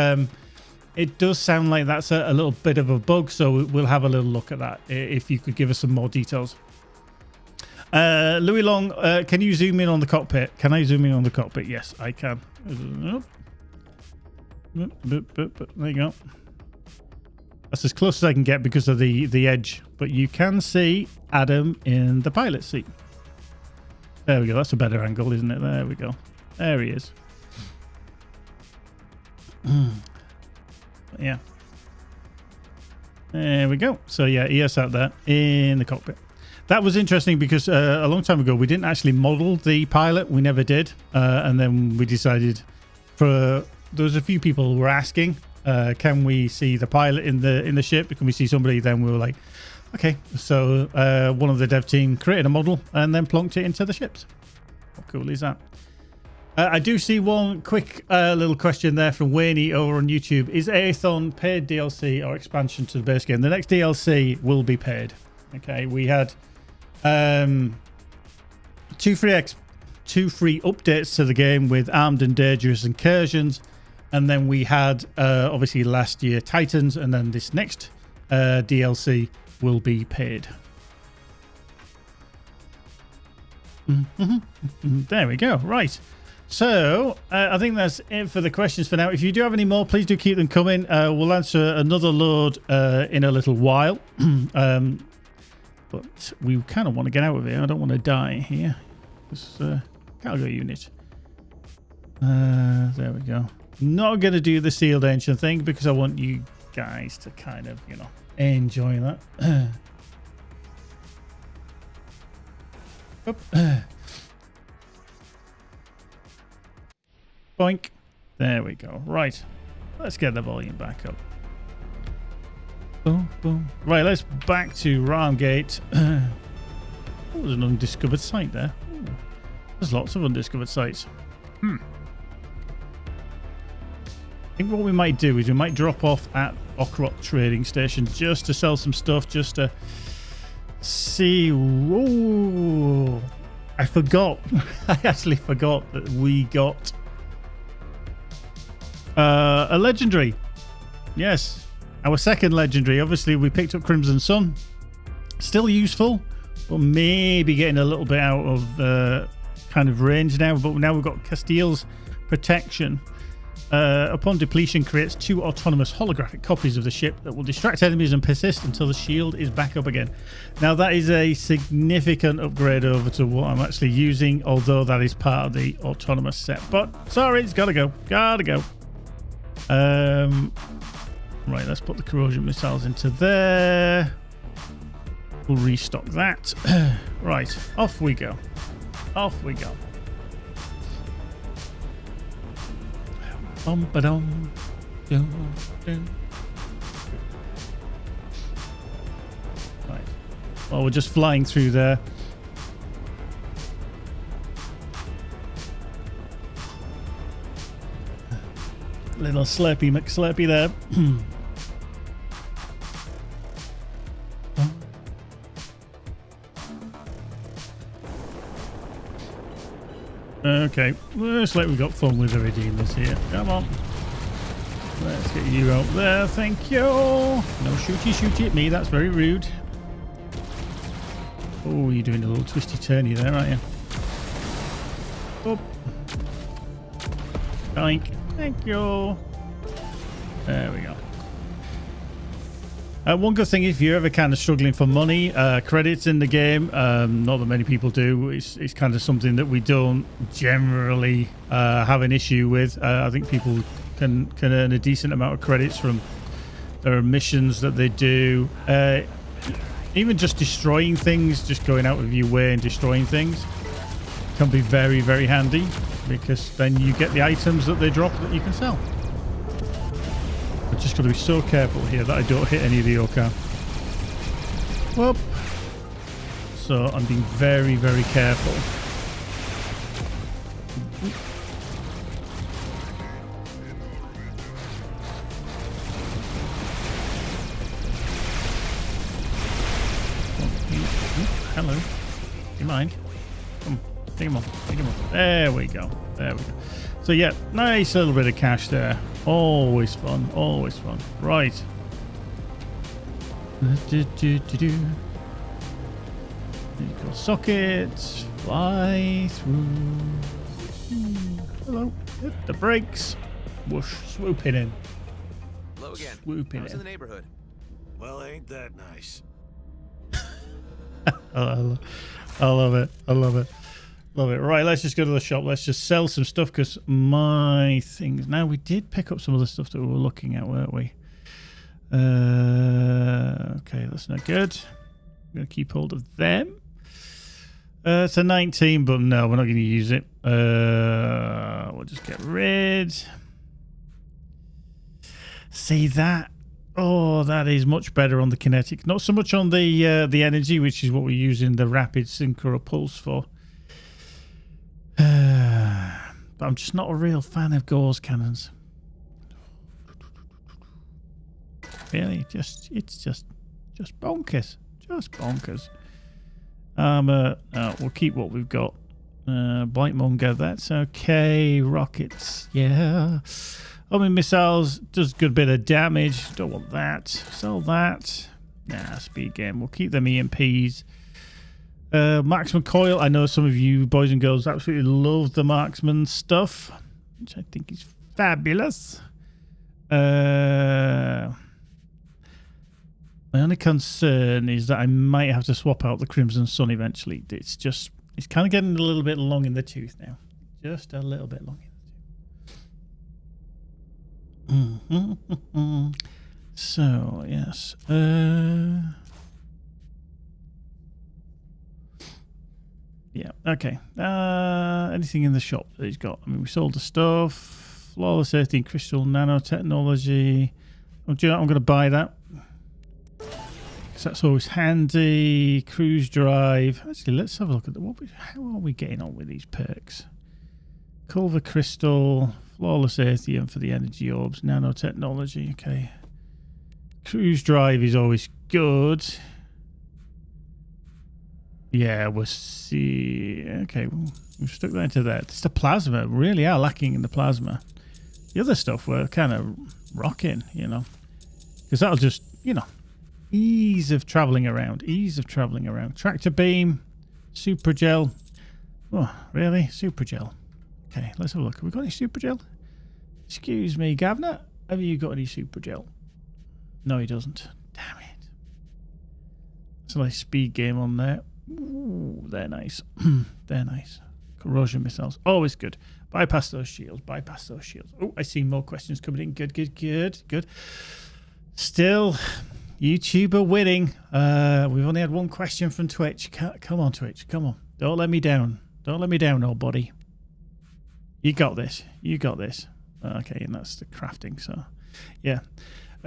it does sound like that's a little bit of a bug, so we'll have a little look at that if you could give us some more details. Louis Long, can you zoom in on the cockpit? Can I zoom in on the cockpit? Yes, I can. There you go. That's as close as I can get because of the edge, but you can see Adam in the pilot seat. There we go. That's a better angle, isn't it? There we go. There he is. Yeah. There we go. So yeah, ES out there in the cockpit. That was interesting because a long time ago we didn't actually model the pilot. We never did, and then we decided there was a few people who were asking, can we see the pilot in the ship? Can we see somebody? Then we were like, okay. So one of the dev team created a model and then plonked it into the ships. How cool is that? I do see one quick little question there from Wayne over on YouTube. Is Aethon paid DLC or expansion to the base game? The next DLC will be paid. Okay, we had two free updates to the game with Armed and Dangerous Incursions, and then we had obviously last year Titans, and then this next DLC will be paid. There we go. Right. So I think that's it for the questions for now. If you do have any more, please do keep them coming. We'll answer another load in a little while. But we kind of want to get out of here. I don't want to die here. This cargo unit. There we go. Not going to do the sealed engine thing because I want you guys to kind of, enjoy that. Boink. There we go. Right. Let's get the volume back up. Boom, boom. Right, let's back to Ramgate. Oh, there's an undiscovered site there. Ooh. There's lots of undiscovered sites. I think what we might do is we might drop off at Okrok trading station just to sell some stuff, just to see. Ooh, I forgot. I actually forgot that we got a legendary. Yes. Our second legendary. Obviously, we picked up Crimson Sun. Still useful, but maybe getting a little bit out of kind of range now. But now we've got Castile's Protection. Upon depletion, creates 2 autonomous holographic copies of the ship that will distract enemies and persist until the shield is back up again. Now, that is a significant upgrade over to what I'm actually using, although that is part of the autonomous set. But, sorry, it's got to go. Gotta go. Right, let's put the corrosion missiles into there. We'll restock that. Right, off we go. Off we go. Bum-ba-dum. Dum-dum. Right. Well, we're just flying through there. Little Slurpy McSlurpy there. Okay, looks like we've got fun with the Redeemers here. Come on. Let's get you out there, thank you. No shooty at me, that's very rude. Oh, you're doing a little twisty turny there, aren't you? Oh. Doink. Thank you. There we go. One good thing, if you're ever kind of struggling for money, credits in the game, not that many people do, it's kind of something that we don't generally have an issue with. I think people can earn a decent amount of credits from their missions that they do. Even just destroying things, just going out of your way and destroying things can be very, very handy, because then you get the items that they drop that you can sell. I've just got to be so careful here that I don't hit any of the Yoka. Whoop. So I'm being very, very careful. Hello. Do you mind? Come on. Take him on. Take him on. There we go. There we go. So yeah, nice little bit of cash there. Always fun. Always fun. Right. There you go. Sockets. Fly through. Hello. Hit the brakes. Whoosh. Swooping in. Hello again. Swooping How's in. the neighborhood? Well, ain't that nice? I love it. I love it. Love it. Right, let's just go to the shop. Let's just sell some stuff, because my things... Now, we did pick up some of the stuff that we were looking at, weren't we? Okay, that's not good. I'm going to keep hold of them. It's a 19, but no, we're not going to use it. We'll just get rid. See that? Oh, that is much better on the kinetic. Not so much on the energy, which is what we're using the rapid synchro pulse for. But I'm just not a real fan of Gauss cannons. Really, it's just bonkers. Just bonkers. We'll keep what we've got. Blightmonger, that's okay. Rockets, yeah. Homing missiles does a good bit of damage. Don't want that. Sell that. Nah, speed game. We'll keep them EMPs. Marksman coil. I know some of you boys and girls absolutely love the marksman stuff, which I think is fabulous. My only concern is that I might have to swap out the Crimson Sun eventually. It's kind of getting a little bit long in the tooth now. Just a little bit long in the tooth. So, yes. Yeah, okay. Anything in the shop that he's got? I mean, we sold the stuff. Flawless 13 crystal nanotechnology. Oh, do you know what? I'm going to buy that. Because that's always handy. Cruise drive. Actually, let's have a look at how are we getting on with these perks? Culver crystal. Flawless Aethon for the energy orbs. Nanotechnology. Okay. Cruise drive is always good. Yeah, we'll see. Okay, we've stuck that into that. It's the plasma. We really are lacking in the plasma. The other stuff we're kind of rocking, you know. Because that'll just, you know, ease of traveling around. Ease of traveling around. Tractor beam. Super gel. Oh, really? Super gel. Okay, let's have a look. Have we got any super gel? Excuse me, Gavner. Have you got any super gel? No, he doesn't. Damn it. It's a nice speed game on there. Ooh, they're nice. They're nice. Corrosion missiles. Always good. Bypass those shields. Bypass those shields. Oh, I see more questions coming in. Good, good, good, good. Still, YouTuber winning. We've only had one question from Twitch. Come on, Twitch. Come on. Don't let me down. Don't let me down, old buddy. You got this. You got this. Okay, and that's the crafting. So, yeah.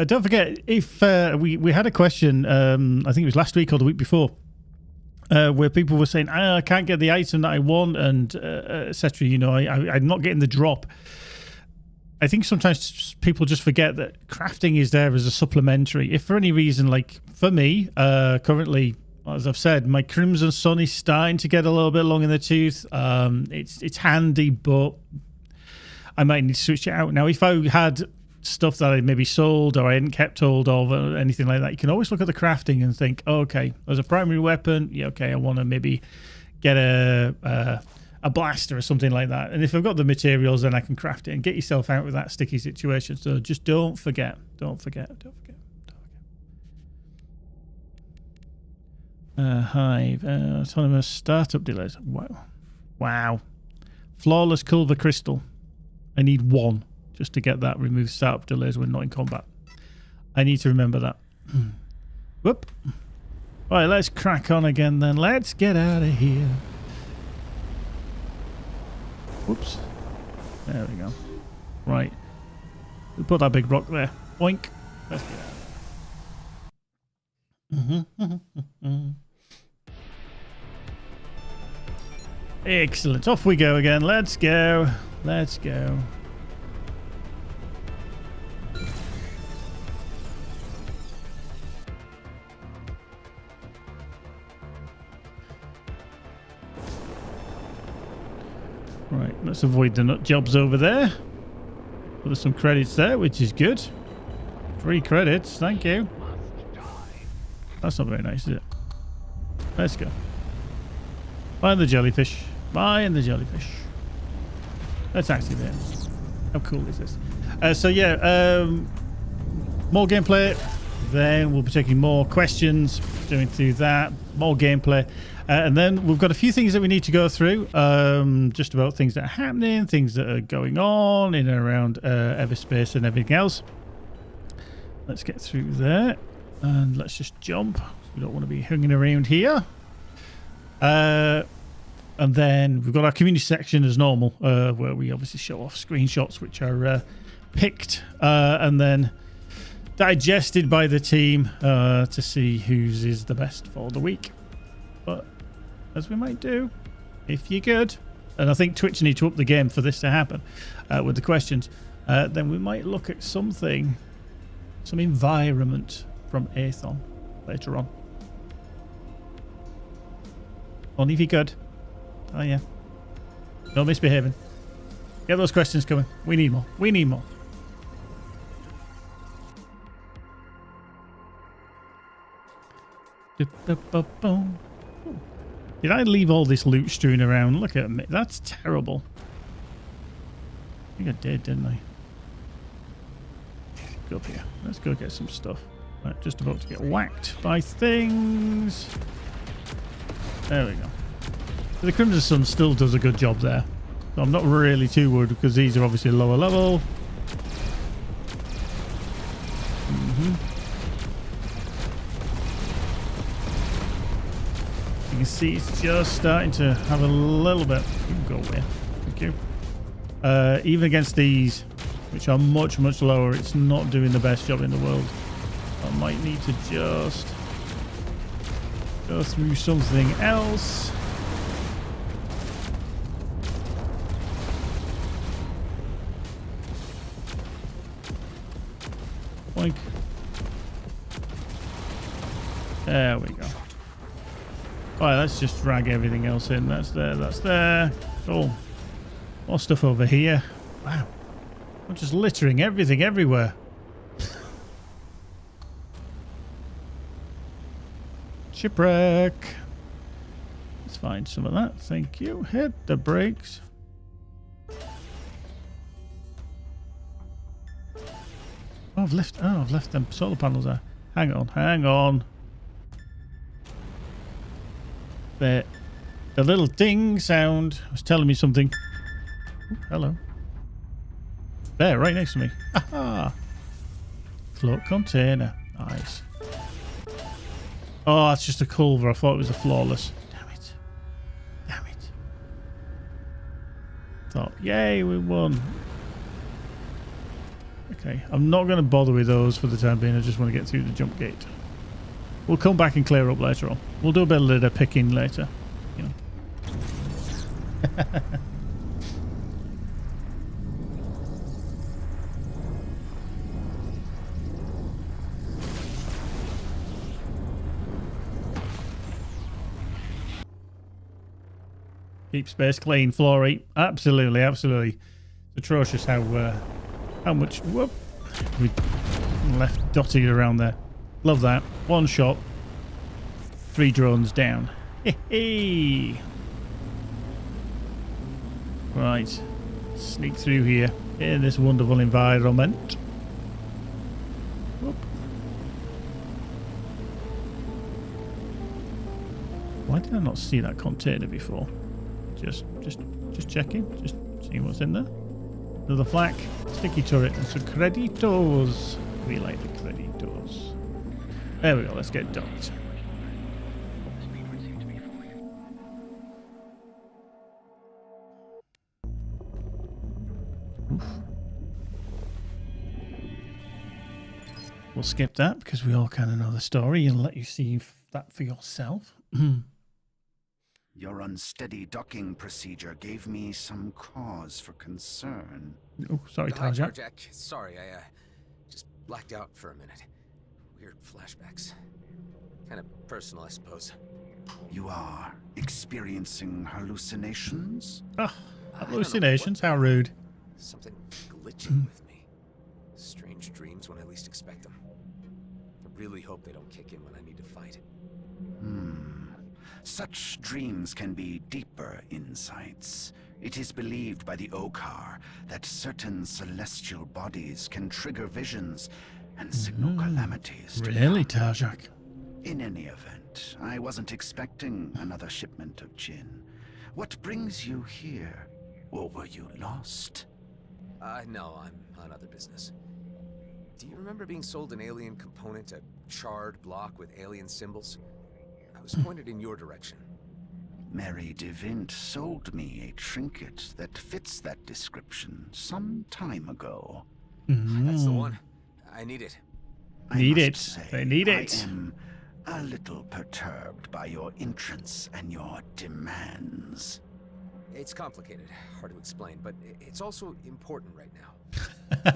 Don't forget, if we had a question, I think it was last week or the week before, where people were saying, I can't get the item that I want, and etc. You know, I'm not getting the drop. I think sometimes people just forget that crafting is there as a supplementary. If for any reason, like for me, currently As I've said, my Crimson Sun is starting to get a little bit long in the tooth. It's handy, but I might need to switch it out. Now, if I had stuff that I maybe sold or I hadn't kept hold of or anything like that, you can always look at the crafting and think, oh, okay, as a primary weapon, yeah, okay, I want to maybe get a blaster or something like that. And if I've got the materials, then I can craft it and get yourself out of that sticky situation. So just don't forget. Hive. Autonomous startup delays. Wow. Flawless Culver Crystal. I need 1 just to get that removed startup delays when not in combat. I need to remember that. Whoop. Right, let's crack on again then. Let's get out of here. Whoops. There we go. Right. We'll put that big rock there. Boink. Let's get out. Excellent. Off we go again. Let's go. Let's go. Right, let's avoid the nut jobs over there. Well, there's some credits there, which is good. 3 credits, thank you. That's not very nice, is it? Let's go. Buy the jellyfish. Buying the jellyfish. Let's activate it. How cool is this? So yeah, more gameplay. Then we'll be taking more questions, doing through that, more gameplay. And then we've got a few things that we need to go through, just about things that are happening, things that are going on in and around EVERSPACE and everything else. Let's get through there. And let's just jump. We don't want to be hanging around here. And then we've got our community section as normal, where we obviously show off screenshots which are picked and then digested by the team to see whose is the best for the week. But as we might do, if you're good, and I think Twitch need to up the game for this to happen with the questions, then we might look at something, some environment from Aethon later on. Only if you're good. Oh yeah. No misbehaving. Get those questions coming. We need more. We need more. Did I leave all this loot strewn around? Look at me. That's terrible. I think I did, didn't I? Go up here. Let's go get some stuff. Right, just about to get whacked by things. There we go. The Crimson Sun still does a good job there. So I'm not really too worried because these are obviously lower level. You can see it's just starting to have a little bit. You can go away. Thank you. Even against these, which are much, much lower, it's not doing the best job in the world. I might need to just go through something else. Like, there we go. Alright, let's just drag everything else in. That's there, that's there. Cool. More stuff over here. Wow. I'm just littering everything everywhere. Shipwreck. Let's find some of that. Thank you. Hit the brakes. Oh, I've left them solar panels there. Hang on. The little ding sound was telling me something. Ooh, hello. There, right next to me. Aha! Float container. Nice. Oh, that's just a culver. I thought it was a flawless. Damn it. Thought, yay, we won. Okay, I'm not going to bother with those for the time being. I just want to get through the jump gate. We'll come back and clear up later on. We'll do a bit of litter picking later. You know. Keep space clean, Flory. Absolutely, absolutely. It's atrocious how much whoop, we left dotted around there. Love that. One shot. 3 drones down. Hey. Right. Sneak through here in this wonderful environment. Whoop. Why did I not see that container before? Just checking. Just seeing what's in there. Another flak. Sticky turret and some creditos. We like the creditos. There we go. Let's get docked. Oof. We'll skip that because we all kind of know the story and let you see that for yourself. Your unsteady docking procedure gave me some cause for concern. Oh, sorry, Hi, Tarjak. Tarjak. Sorry, I just blacked out for a minute. Weird flashbacks. Kind of personal, I suppose. You are experiencing hallucinations? Ah, hallucinations? How rude. Something glitching with me. Strange dreams when I least expect them. I really hope they don't kick in when I need to fight. Such dreams can be deeper insights. It is believed by the Okar that certain celestial bodies can trigger visions and signal calamities. Really, Tarjak? In any event, I wasn't expecting another shipment of gin. What brings you here? Or were you lost? No, I'm on other business. Do you remember being sold an alien component, a charred block with alien symbols? I was pointed in your direction. Mary DeVint sold me a trinket that fits that description some time ago. That's the one. I need it. I Need must it. say, They need it. I am a little perturbed by your entrance and your demands. It's complicated, hard to explain, but it's also important right now.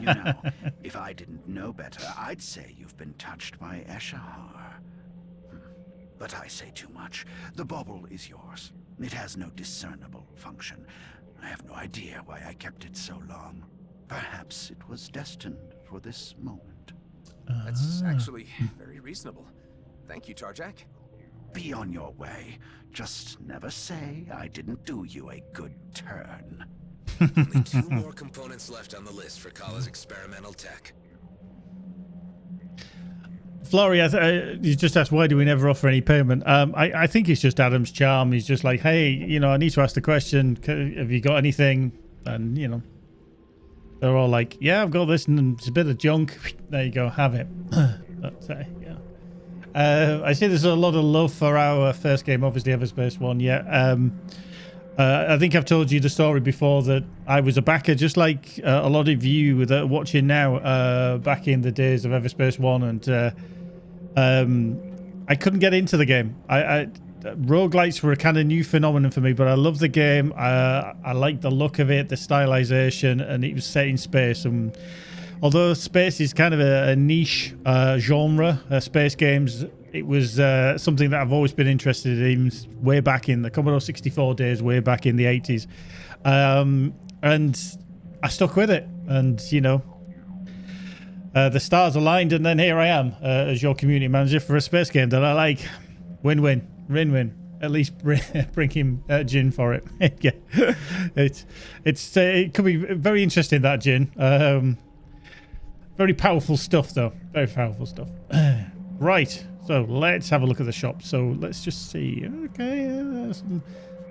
You know, if I didn't know better, I'd say you've been touched by Eshahar. But I say too much. The bauble is yours. It has no discernible function. I have no idea why I kept it so long. Perhaps it was destined for this moment. That's actually very reasonable. Thank you, Tarjak. Be on your way. Just never say I didn't do you a good turn. Only 2 more components left on the list for Kala's experimental tech. Flory, you just asked why do we never offer any payment. I think it's just Adam's charm. He's just like, hey, you know, I need to ask the question. Have you got anything? And, you know, they're all like, yeah, I've got this and it's a bit of junk. There you go, have it. But, yeah. I see there's a lot of love for our first game, obviously EVERSPACE 1. Yeah. I think I've told you the story before that I was a backer, just like a lot of you that are watching now, back in the days of EVERSPACE 1, and I couldn't get into the game. Roguelites were a kind of new phenomenon for me, but I love the game. I like the look of it, the stylization, and it was set in space. And although space is kind of a niche genre, space games, it was something that I've always been interested in way back in the Commodore 64 days, way back in the 80s. And I stuck with it. And, you know, the stars aligned, and then here I am as your community manager for a space game that I like. Win-win. Win-win. At least bring him gin for it. Yeah. It could be very interesting, that gin. Very powerful stuff, though. Very powerful stuff. Right. So let's have a look at the shop. So let's just see. Okay.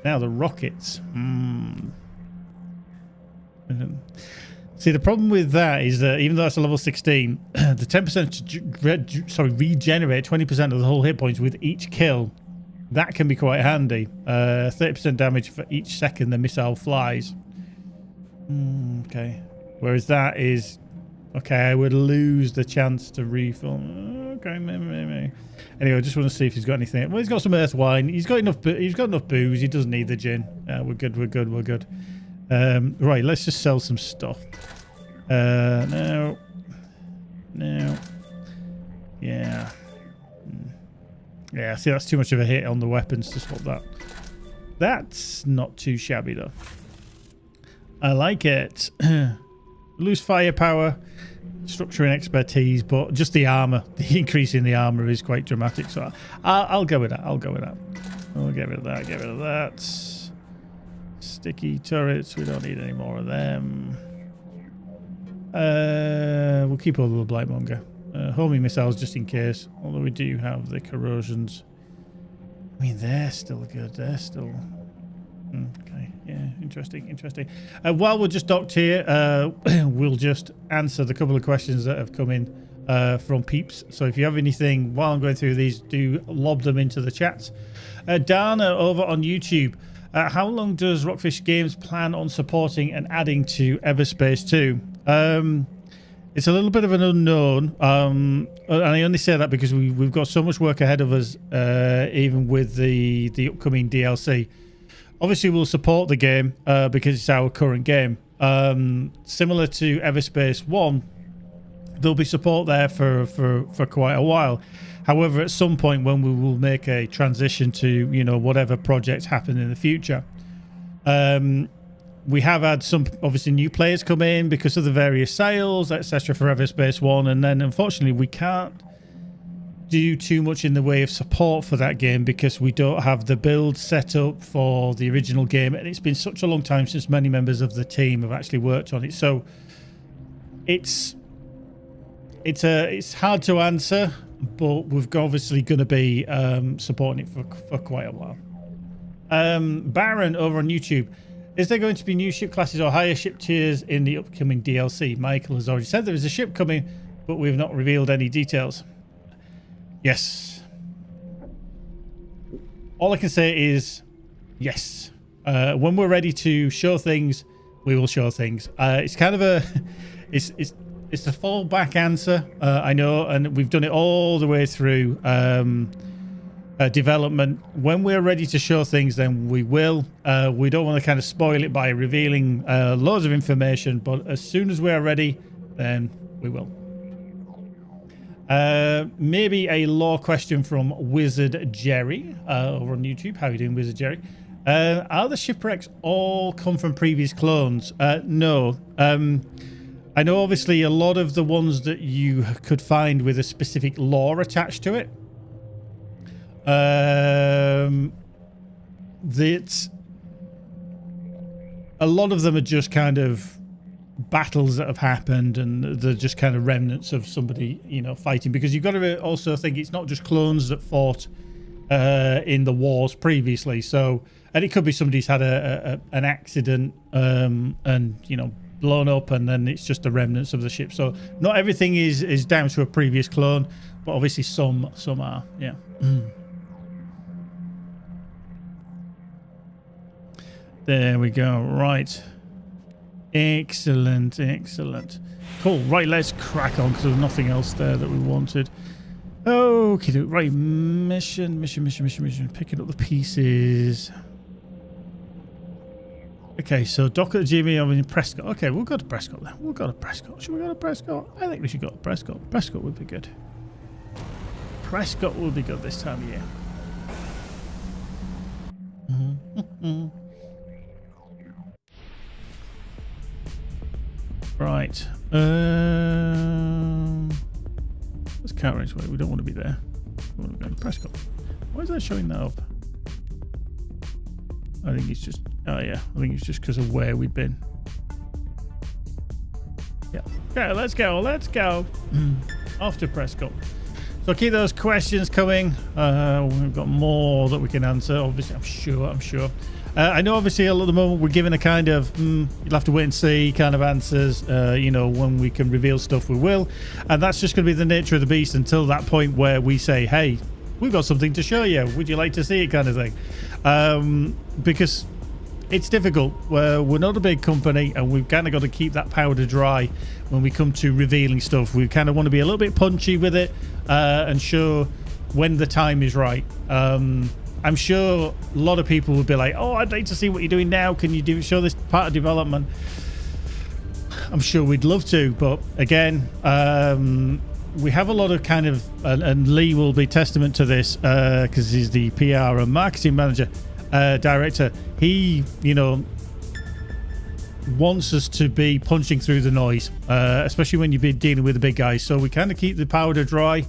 Now the rockets. See, the problem with that is that even though that's a level 16, the 10% regenerate 20% of the whole hit points with each kill. That can be quite handy. 30% damage for each second the missile flies. Okay. Whereas that is... Okay, I would lose the chance to refill. Okay, maybe. Anyway, I just want to see if he's got anything. Well, he's got some earth wine. He's got enough booze. He doesn't need the gin. We're good. Right, let's just sell some stuff. No. Yeah, see, that's too much of a hit on the weapons to swap that. That's not too shabby though. I like it. Lose firepower, structure and expertise, but just the armor, the increase in the armor is quite dramatic. So I'll go with that. I'll go with that. I'll get rid of that. Get rid of that. Sticky turrets. We don't need any more of them. We'll keep all the Blightmonger. Homing missiles just in case. Although we do have the corrosions. I mean, they're still good. They're still... Okay, yeah, interesting. While we're just docked here, we'll just answer the couple of questions that have come in from peeps. So if you have anything while I'm going through these, do lob them into the chat. Dana over on YouTube. How long does Rockfish Games plan on supporting and adding to EVERSPACE 2? It's a little bit of an unknown, and I only say that because we've got so much work ahead of us, even with the upcoming DLC. Obviously, we'll support the game because it's our current game. Similar to EVERSPACE 1, there'll be support there for quite a while. However, at some point when we will make a transition to, whatever projects happen in the future, we have had some obviously new players come in because of the various sales, etc. for EVERSPACE 1, and then unfortunately we can't do too much in the way of support for that game because we don't have the build set up for the original game, and it's been such a long time since many members of the team have actually worked on it. So it's hard to answer, but we're obviously going to be supporting it for quite a while. Baron over on YouTube. Is there going to be new ship classes or higher ship tiers in the upcoming DLC? Michael has already said there is a ship coming, but we've not revealed any details. Yes. All I can say is yes. When we're ready to show things, we will show things. It's kind of a... It's a fallback answer, I know, and we've done it all the way through development. When we're ready to show things, then we will. We don't want to kind of spoil it by revealing loads of information, but as soon as we're ready, then we will. Maybe a lore question from Wizard Jerry over on YouTube. How are you doing, Wizard Jerry? Are the shipwrecks all come from previous clones? No. I know obviously a lot of the ones that you could find with a specific lore attached to it, that a lot of them are just kind of battles that have happened, and they're just kind of remnants of somebody, fighting, because you've got to also think it's not just clones that fought in the wars previously. So, and it could be somebody's had an accident and blown up, and then it's just the remnants of the ship. So not everything is down to a previous clone, but obviously some are. Yeah. There we go. Right. Excellent. Cool. Right, let's crack on because there's nothing else there that we wanted. Okay, right. Mission. Picking up the pieces. Okay, so dock at Jimmy over in Prescott. Okay, we'll go to Prescott then. Should we go to Prescott? I think we should go to Prescott. Prescott would be good. Prescott will be good this time of year. Right. Let's counter range way. We don't want to be there. We want to go to Prescott. Why is that showing that up? I think it's just... Oh, yeah. I think it's just because of where we've been. Yeah. Okay, let's go. Off to Prescott. So keep those questions coming. We've got more that we can answer. Obviously, I'm sure. I know obviously at the moment we're giving a kind of, you'll have to wait and see kind of answers. When we can reveal stuff, we will. And that's just going to be the nature of the beast until that point where we say, hey, we've got something to show you. Would you like to see it, kind of thing? Because it's difficult. We're not a big company, and we've kind of got to keep that powder dry when we come to revealing stuff. We kind of want to be a little bit punchy with it and show when the time is right. I'm sure a lot of people would be like, oh, I'd like to see what you're doing now. Can you show this part of development? I'm sure we'd love to, but again, we have a lot of kind of, and Lee will be testament to this because he's the PR and marketing manager. director, he, you know, wants us to be punching through the noise, especially when you've been dealing with the big guys. So we kind of keep the powder dry,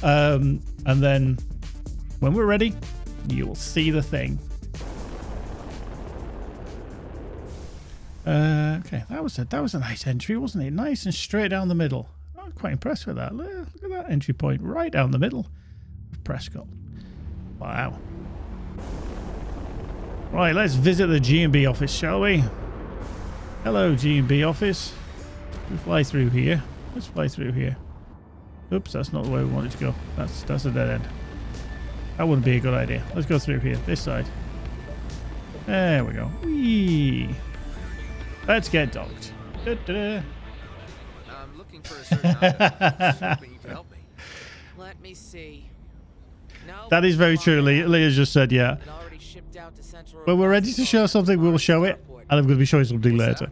and then when we're ready, you'll see the thing. Okay, that was a nice entry, wasn't it? Nice and straight down the middle. I'm quite impressed with that. Look at that entry point, right down the middle of Prescott. Wow. Right, let's visit the G&B office, shall we? Hello, G&B office. We fly through here. Let's fly through here. Oops, that's not the way we wanted to go. That's a dead end. That wouldn't be a good idea. Let's go through here, this side. There we go. Whee! Let's get docked. Da-da-da. I'm looking for a certain item. Hoping you can help me. Let me see. No, That is very true. Leah just said, yeah. it already shipped out to Central When we're ready to show something, we'll show it. And I'm going to be showing something What's later.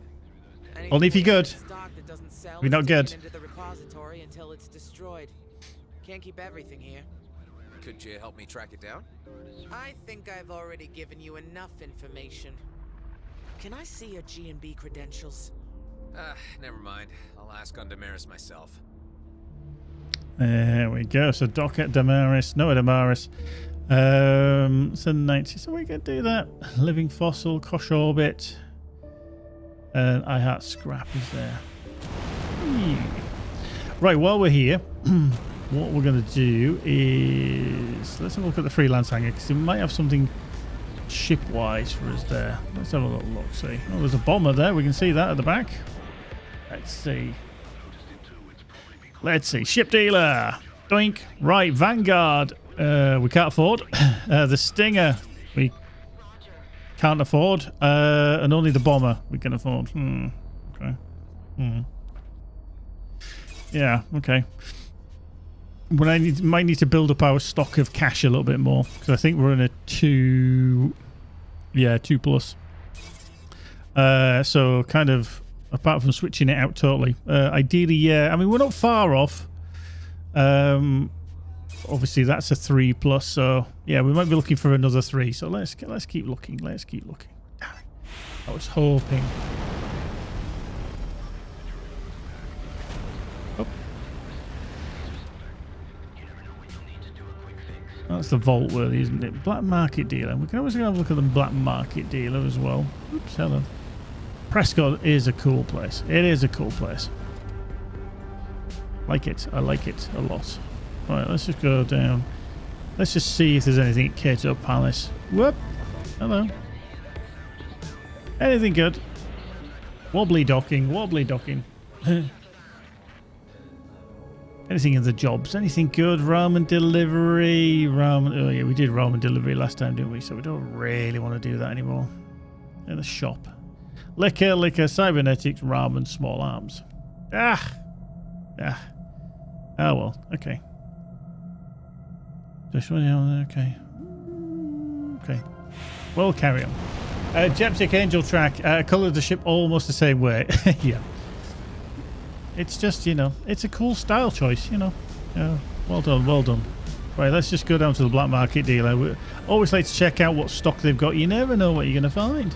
that? Only if you're good. Stock that doesn't sell We're not is good. taken into the repository until it's destroyed. Can't keep everything here. Could you help me track it down? I think I've already given you enough information. Can I see your G&B credentials? Never mind. I'll ask on Damaris myself. There we go. So dock at Damaris. No, at Damaris. So 90. So we can do that. Living fossil, Kosh orbit. And IHAT scrap is there. Right, while we're here, what we're going to do is let's have a look at the freelance hangar because it might have something ship-wise for us there. Let's have a little look. See, oh, there's a bomber there. We can see that at the back. Let's see. Let's see. Ship dealer. Doink. Right, Vanguard. We can't afford. The Stinger. We can't afford. And only the bomber we can afford. Okay. Yeah, okay. But I might need to build up our stock of cash a little bit more because I think we're in a 2. Yeah, 2+. So kind of apart from switching it out totally. Ideally, yeah. I mean, we're not far off. Obviously, that's a 3+. So yeah, we might be looking for another 3. So let's keep looking. Let's keep looking. I was hoping. That's the vault worthy, isn't it? Black market dealer. We can always have a look at the black market dealer as well. Oops, hello. Prescott is a cool place. It is a cool place. Like it. I like it a lot. Right, let's just go down. Let's just see if there's anything at Kato Palace. Whoop. Hello. Anything good? Wobbly docking. Wobbly docking. Anything in the jobs? Anything good? Ramen delivery. Ramen. Oh yeah, we did ramen delivery last time, didn't we? So we don't really want to do that anymore. In the shop. Liquor, cybernetics, ramen, small arms. Ah. Oh well. Okay. Just okay. Okay. We'll carry on. Japtic Angel track. Colour of the ship almost the same way. Yeah. It's just, you know, it's a cool style choice, you know. Yeah, well done, well done. Right, let's just go down to the black market dealer. We always like to check out what stock they've got. You never know what you're going to find.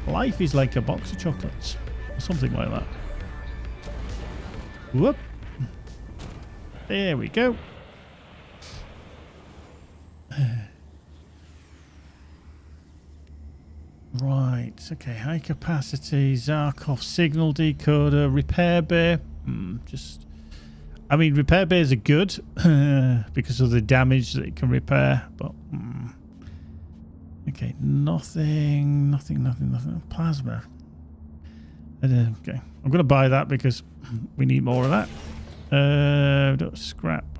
Life is like a box of chocolates. Or something like that. Whoop. There we go. Right, okay, high capacity, Zarkov signal decoder, repair bay. I mean, repair bays are good because of the damage that it can repair, but okay, nothing. Plasma. Okay, I'm going to buy that because we need more of that. Scrap,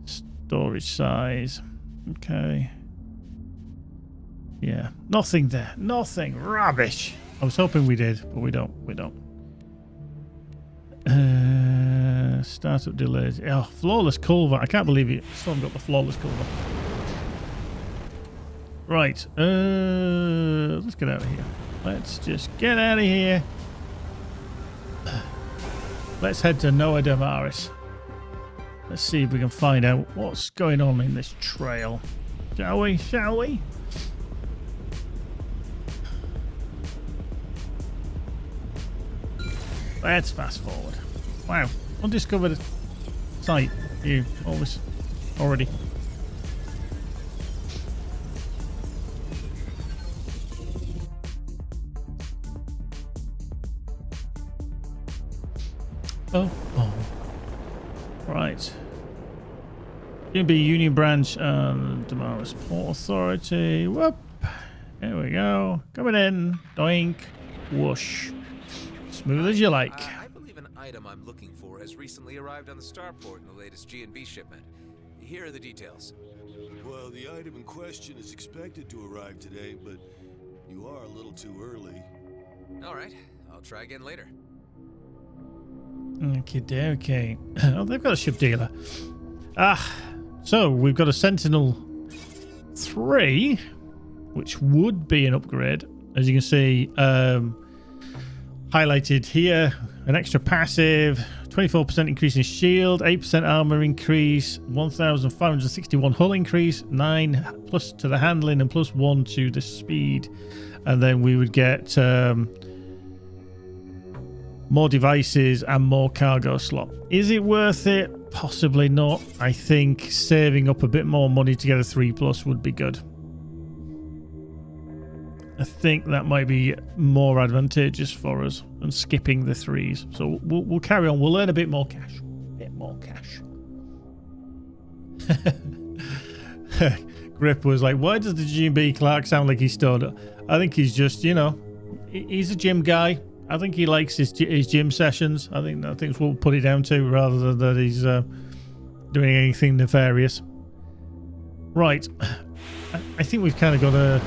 storage size. Okay. Yeah, nothing there. Nothing. Rubbish. I was hoping we did, but we don't. Startup delays. Oh, flawless culvert. I can't believe it. Still haven't got the flawless culvert. Right. Let's get out of here. Let's just get out of here. Let's head to Noah Damaris. Let's see if we can find out what's going on in this trail. Shall we? Let's fast forward. Wow. Undiscovered site. You always already. Oh. Right. GMB Union Branch and Damaris Port Authority. Whoop. Here we go. Coming in. Doink. Whoosh. Smooth as you like. I believe an item I'm looking for has recently arrived on the starport in the latest G&B shipment. Here are the details. Well, the item in question is expected to arrive today, but you are a little too early. All right, I'll try again later. Okay. Oh, they've got a ship dealer. So we've got a Sentinel 3, which would be an upgrade. As you can see, highlighted here, an extra passive, 24% increase in shield, 8% armor increase, 1,561 hull increase, 9 plus to the handling and plus 1 to the speed. And then we would get more devices and more cargo slot. Is it worth it? Possibly not. I think saving up a bit more money to get a 3+ would be good. I think that might be more advantageous for us than skipping the 3s. So we'll carry on. We'll earn a bit more cash. Grip was like, why does the G&B Clark sound like he's stoned? I think he's just, he's a gym guy. I think he likes his gym sessions. I think that's what we'll put it down to, rather than that he's doing anything nefarious. Right. I think we've kind of got a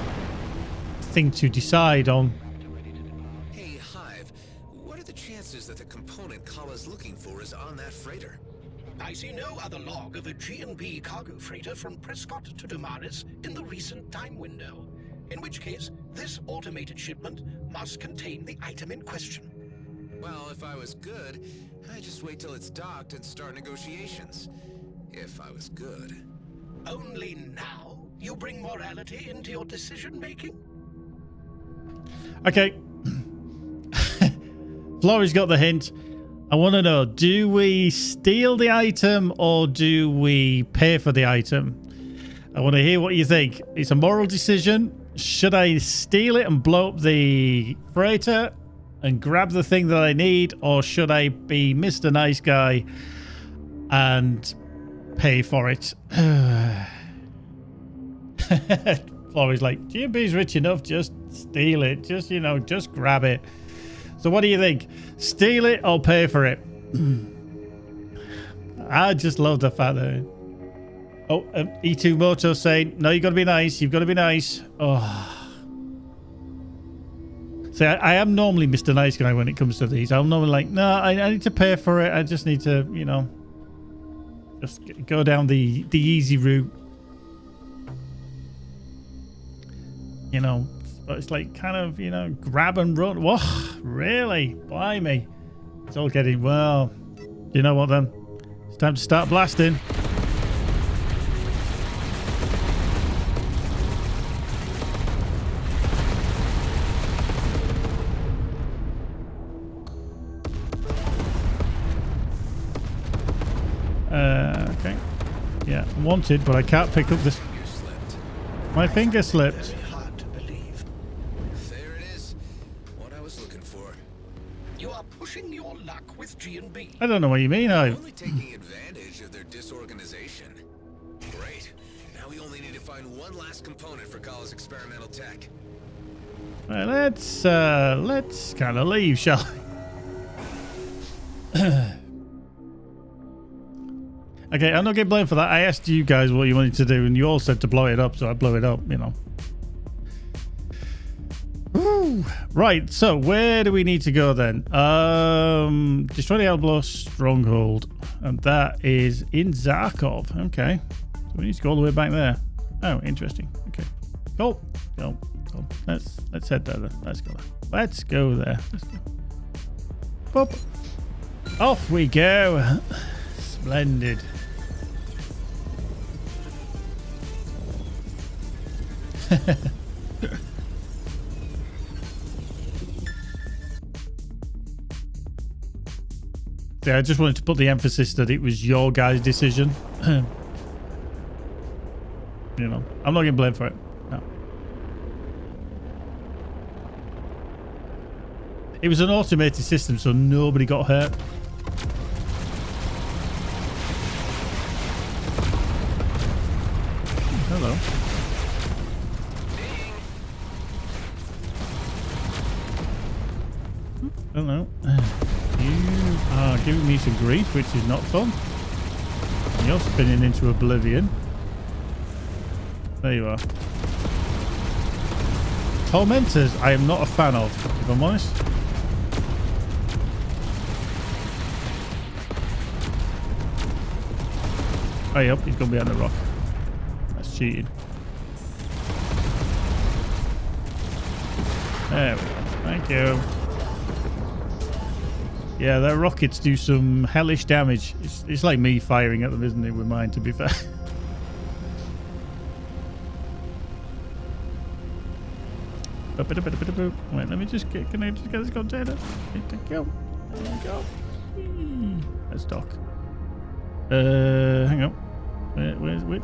thing to decide on. Hey, Hive, what are the chances that the component Kala's looking for is on that freighter? I see no other log of a G&B cargo freighter from Prescott to Damaris in the recent time window. In which case, this automated shipment must contain the item in question. Well, if I was good, I'd just wait till it's docked and start negotiations. If I was good. Only now you bring morality into your decision-making? Okay. Florrie's got the hint. I want to know, do we steal the item or do we pay for the item? I want to hear what you think. It's a moral decision. Should I steal it and blow up the freighter and grab the thing that I need, or should I be Mr. Nice Guy and pay for it? Florrie's like, G&B's rich enough, just steal it. Just, just grab it. So what do you think? Steal it or pay for it? I just love the fact that... Oh, E2 Moto saying, no, you've got to be nice. You've got to be nice. Oh. See, I am normally Mr. Nice Guy when it comes to these. I'm normally like, no, I need to pay for it. I just need to, just go down the easy route. But it's like kind of, grab and run. Whoa, really? Blimey. It's all getting, well, you know what then? It's time to start blasting. Okay. Yeah, wanted, but I can't pick up this. My finger slipped. Very hard to believe. There it is. What I was looking for. You are pushing your luck with G&B. I don't know what you mean. Only taking advantage of their disorganization. Great. Now we only need to find one last component for Kala's experimental tech. Right, let's kind of leave, shall we? Okay, I'm not getting blamed for that. I asked you guys what you wanted to do, and you all said to blow it up, so I blow it up, Woo. Right, so where do we need to go then? Destroy the Elblo stronghold, and that is in Zarkov. Okay, so we need to go all the way back there. Oh, interesting. Okay, cool. Let's head there then. Let's go there. Let's go there. Let's go. Boop. Off we go. Splendid. I just wanted to put the emphasis that it was your guys' decision. You know, I'm not getting blamed for it. No. It was an automated system, so nobody got hurt. Hello. Hello. You are giving me some grief, which is not fun. You're spinning into oblivion. There you are. Tormentors, I am not a fan of, if I'm honest. Oh, yep, he's going behind the rock. That's cheating. There we go. Thank you. Yeah, their rockets do some hellish damage. It's like me firing at them, isn't it, with mine, to be fair. Wait, let me just get... Can I just get this container? There we go. There we go. Let's dock. Hang on. Wait.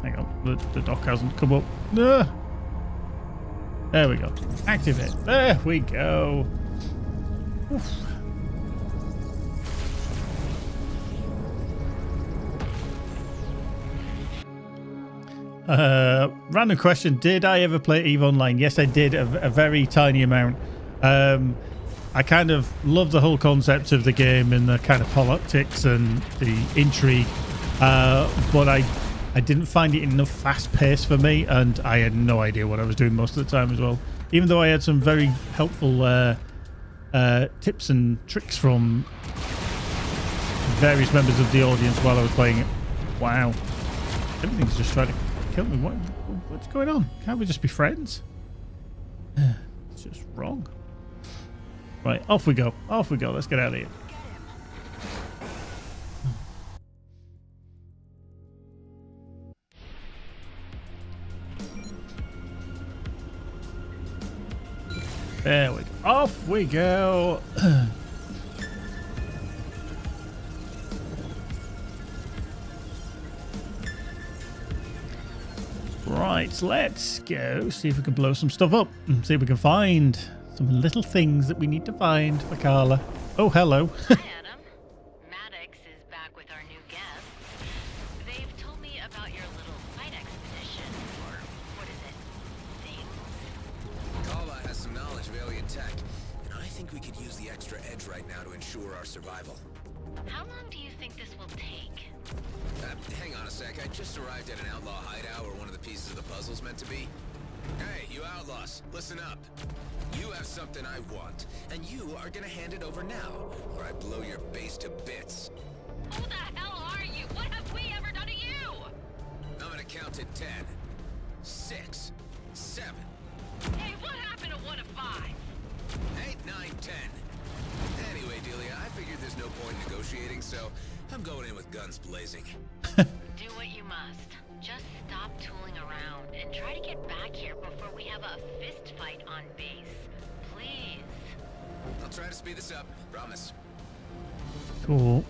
Hang on. The dock hasn't come up. No. There we go. Activate. There we go. Oof. Random question. Did I ever play EVE Online? Yes, I did. A very tiny amount. I kind of love the whole concept of the game and the kind of politics and the intrigue. But I didn't find it enough fast pace for me, and I had no idea what I was doing most of the time as well. Even though I had some very helpful tips and tricks from various members of the audience while I was playing it. Wow. Everything's just trying to kill me. What's going on? Can't we just be friends? It's just wrong. Right, off we go. Off we go. Let's get out of here. There we go. Off we go. Right, let's go see if we can blow some stuff up and see if we can find some little things that we need to find for Carla. Oh, hello. Hi, Adam. Maddox is back with our new guest. They've told me about your little flight expedition, or what is it? Thing? Carla has some knowledge of alien tech, and I think we could use the extra edge right now to ensure our survival. How long do you think this will take? Hang on a sec. I just arrived at an outlaw hideout where one of the pieces of the puzzle's meant to be. Hey, you outlaws, listen up. You have something I want, and you are gonna hand it over now, or I blow your base to bits. Who the hell are you? What have we ever done to you? I'm gonna count to 10. 6, 7. Hey, what happened to 1 of 5? 8, 9, 10. Anyway, Delia, I figured there's no point in negotiating, so I'm going in with guns blazing. Do what you must. Just stop tooling around and try to get back here before we have a fist fight on base. Please. I'll try to speed this up, promise. Cool.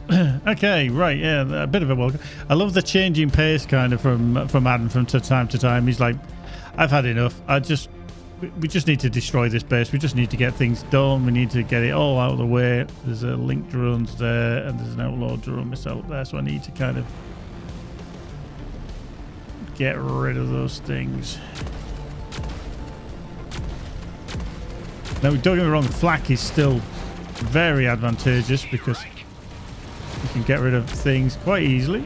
Okay, right, yeah, a bit of a welcome. I love the changing pace kind of from Adam from time to time. He's like, I've had enough. We just need to destroy this base. We just need to get things done. We need to get it all out of the way. There's a link drones there, and there's an outlaw drone missile up there, so I need to kind of get rid of those things. Now, don't get me wrong, flak is still very advantageous because you can get rid of things quite easily.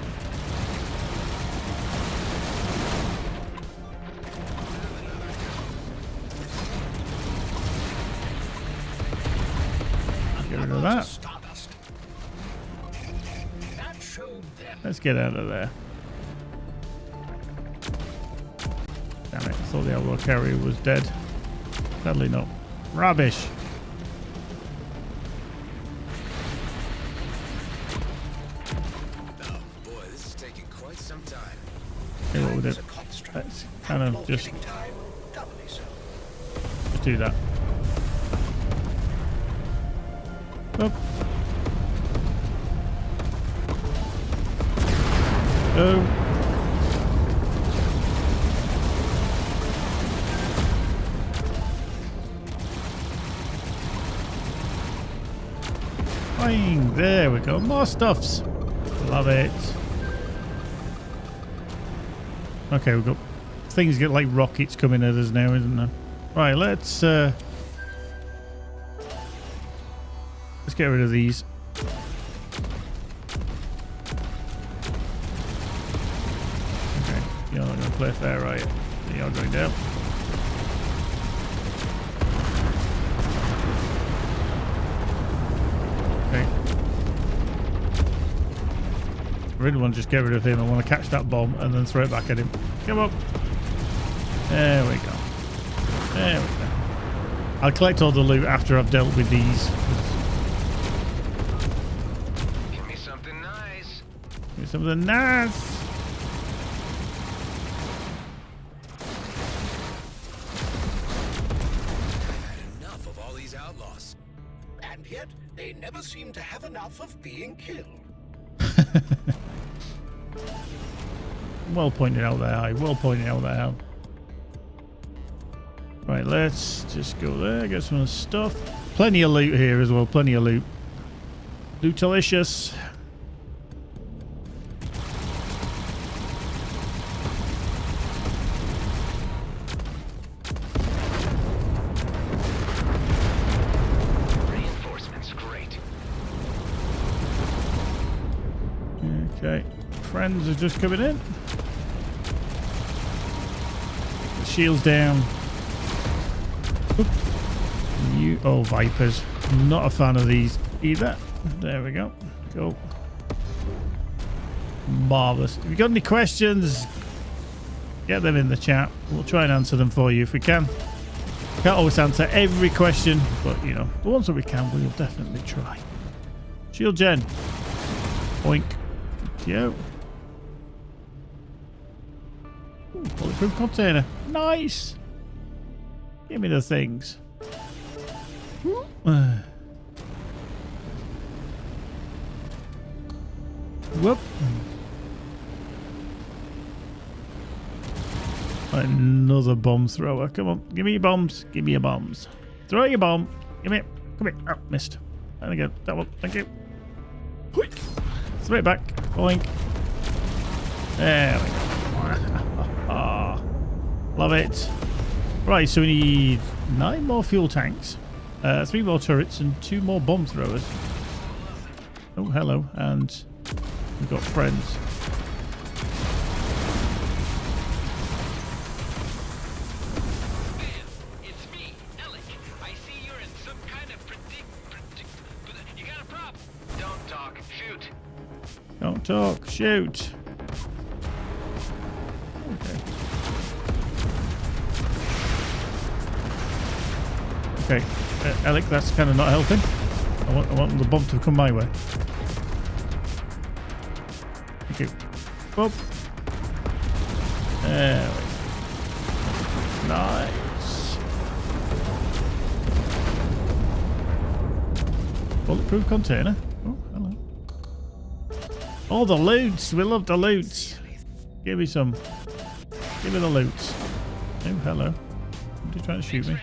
Get rid of that. Let's get out of there. Damn it, I thought the outlaw carrier was dead. Sadly not. Rubbish. Oh boy, this is taking quite some time. Okay, what with it? Let's kind of just do that. Oh. go. Fine. There we go. More stuffs. Love it. Okay, we've got things get like rockets coming at us now, isn't there? Right, let's get rid of these. Okay, you're not going to play fair, right? You're going down. Okay. I really want to just get rid of him. I want to catch that bomb and then throw it back at him. Come on. There we go. There we go. I'll collect all the loot after I've dealt with these. Give me something nice. Give me something nice. Enough of all these outlaws. And yet, they never seem to have enough of being killed. Well pointed out there. Well pointed out there. Right, let's just go there, get some of the stuff. Plenty of loot here as well, plenty of loot. Lootalicious. Reinforcements, great. Okay, friends are just coming in. The shield's down. Oop. You, oh, Vipers. Not a fan of these either. There we go. Go. Marvelous. If you've got any questions, get them in the chat. We'll try and answer them for you if we can. Can't always answer every question, but you know, the ones that we can, we'll definitely try. Shield gen. Boink. Thank you. Ooh, bulletproof container. Nice. Give me the things. Whoop. Another bomb thrower. Come on. Give me your bombs. Give me your bombs. Throw your bomb. Give me it. Come here. Oh, missed. And again. That one. Thank you. Quick. Throw it back. Boink. There we go. Love it. Right, so we need 9 more fuel tanks, 3 more turrets, and 2 more bomb throwers. Oh, hello. And we've got friends. It's me, Alec. I see you're in some kind of you got a problem. Don't talk, shoot. Don't talk. Shoot. Okay, Alec, that's kind of not helping. I want the bomb to come my way. Thank you. Bob. There we go. Nice. Bulletproof container. Oh, hello. All the loots. We love the loots. Give me some. Give me the loots. Oh, hello. Somebody trying to shoot me.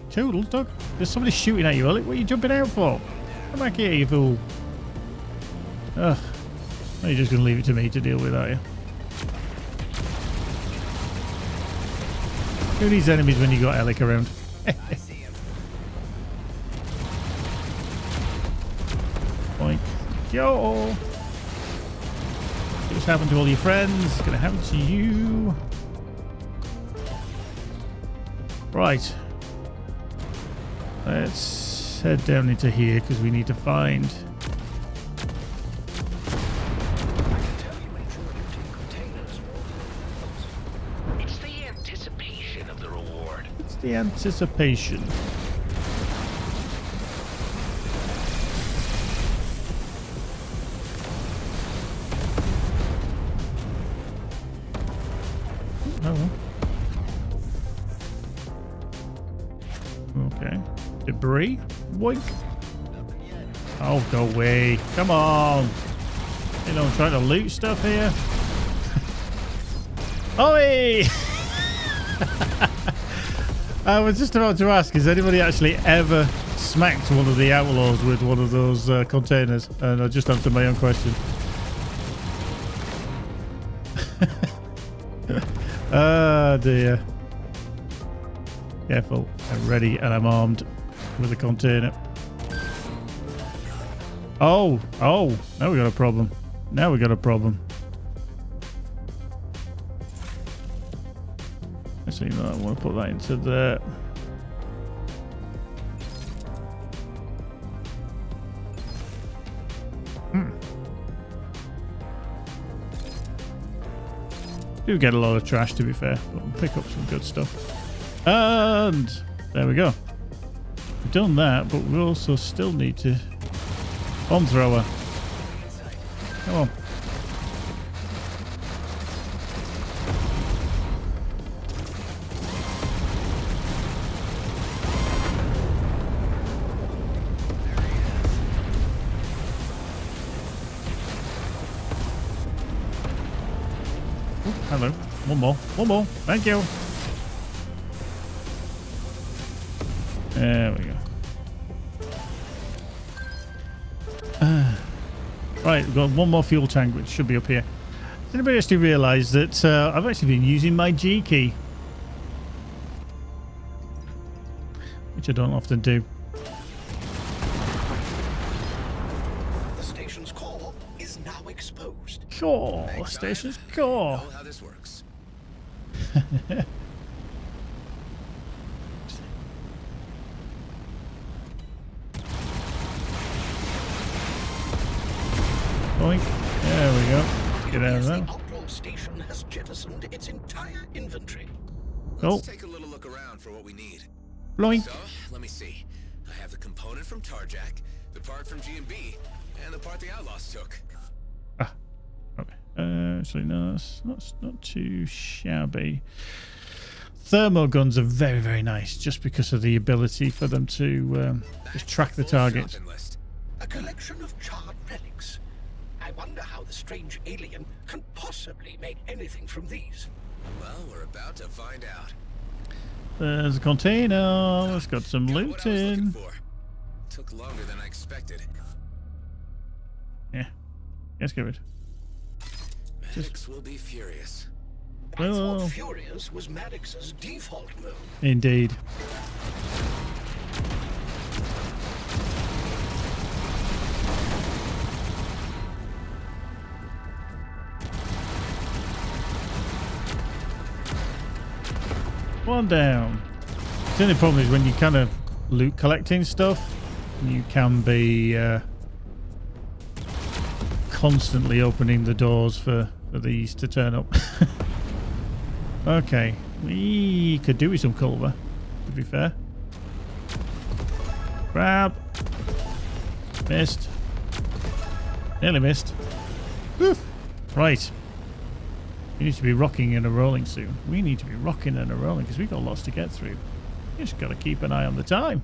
Toodles, dog. There's somebody shooting at you, Alec. What are you jumping out for? Come back here, you fool. Ugh. Are you just going to leave it to me to deal with, are you? Who needs enemies when you got Alec around? Boink. Yo! What's happened to all your friends? It's going to happen to you. Right. Let's head down into here because we need to find... It's the anticipation of the reward. It's the anticipation. Oh. Okay. Debris? Boink. Oh, go away. Come on. You know, I'm trying to loot stuff here. Oi! I was just about to ask, has anybody actually ever smacked one of the outlaws with one of those containers? And I just answered my own question. Oh dear. Careful. I'm ready and I'm armed with a container. Oh, now we got a problem. Now we got a problem. Actually, no, I want to put that into there. Do get a lot of trash, to be fair, but we'll pick up some good stuff. And there we go. We've done that, but we also still need to bomb thrower. Come on. Hello. One more. One more. Thank you. There we go. Right, we've got one more fuel tank, which should be up here. Does anybody actually realise that I've actually been using my G key? Which I don't often do. The station's core is now exposed. Core. Station's core. I know how this works. Boink. There we go. Get out of The there. outlaw station has jettisoned its entire inventory. Oh. Let's take a little look around for what we need. Bloink. So, let me see. I have the component from Tarjac, the part from G&B, and the part the Outlaws took. Ah. Okay. Actually, no, that's not too shabby. Thermo guns are very, very nice, just because of the ability for them to just track the targets. A collection of charred relics. I wonder how the strange alien can possibly make anything from these. Well, we're about to find out. There's a container. It's got some Got loot what I was looking in. for. Took longer than I expected. Yeah. Let's get it. Maddox will be furious. I Oh. thought Furious was Maddox's default mode. Indeed. One down. The only problem is when you kind of loot collecting stuff, you can be constantly opening the doors for these to turn up. Okay, we could do with some culver, to be fair. Grab. Missed. Nearly missed. Woof. Right. We need to be rocking and a rolling soon. We need to be rocking and a rolling because we've got lots to get through. Just got to keep an eye on the time.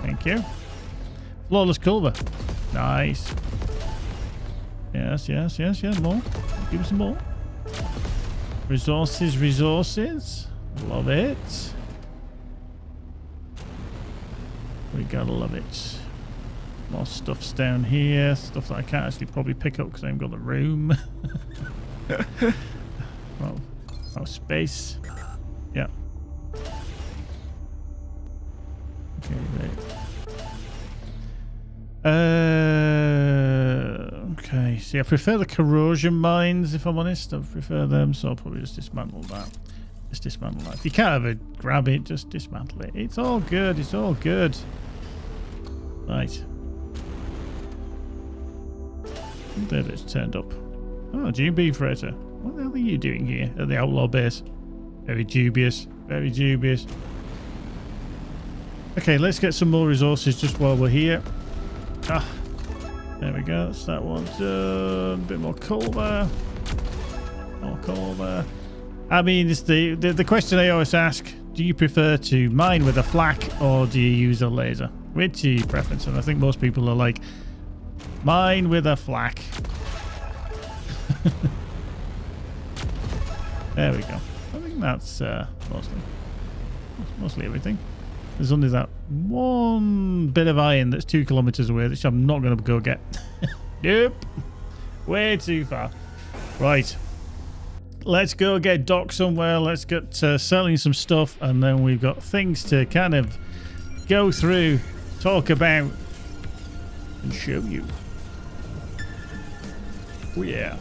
Thank you. Flawless culver. Nice. Yes, yes, yes, yes. More. Give us some more. Resources, resources. Love it. We gotta love it. More stuff's down here. Stuff that I can't actually probably pick up because I haven't got the room. Oh, space. Yeah. Okay, right. Okay. See, I prefer the corrosion mines, if I'm honest. I prefer them, so I'll probably just dismantle that. Just dismantle that. If you can't ever grab it, just dismantle it. It's all good. It's all good. Right. There it's turned up. Oh, G&B freighter. What the hell are you doing here at the outlaw base? Very dubious. Very dubious. Okay, let's get some more resources just while we're here. Ah, there we go. That's that one done. A bit more coal there. More coal there. I mean, it's the question I always ask. Do you prefer to mine with a flak or do you use a laser? Which is your preference? And I think most people are like, Mine with a flak. There we go. I think that's mostly everything. There's only that one bit of iron that's 2 kilometers away, which I'm not going to go get. Nope. Way too far. Right. Let's go get docked somewhere. Let's get selling some stuff, and then we've got things to kind of go through, talk about, and show you. Oh yeah.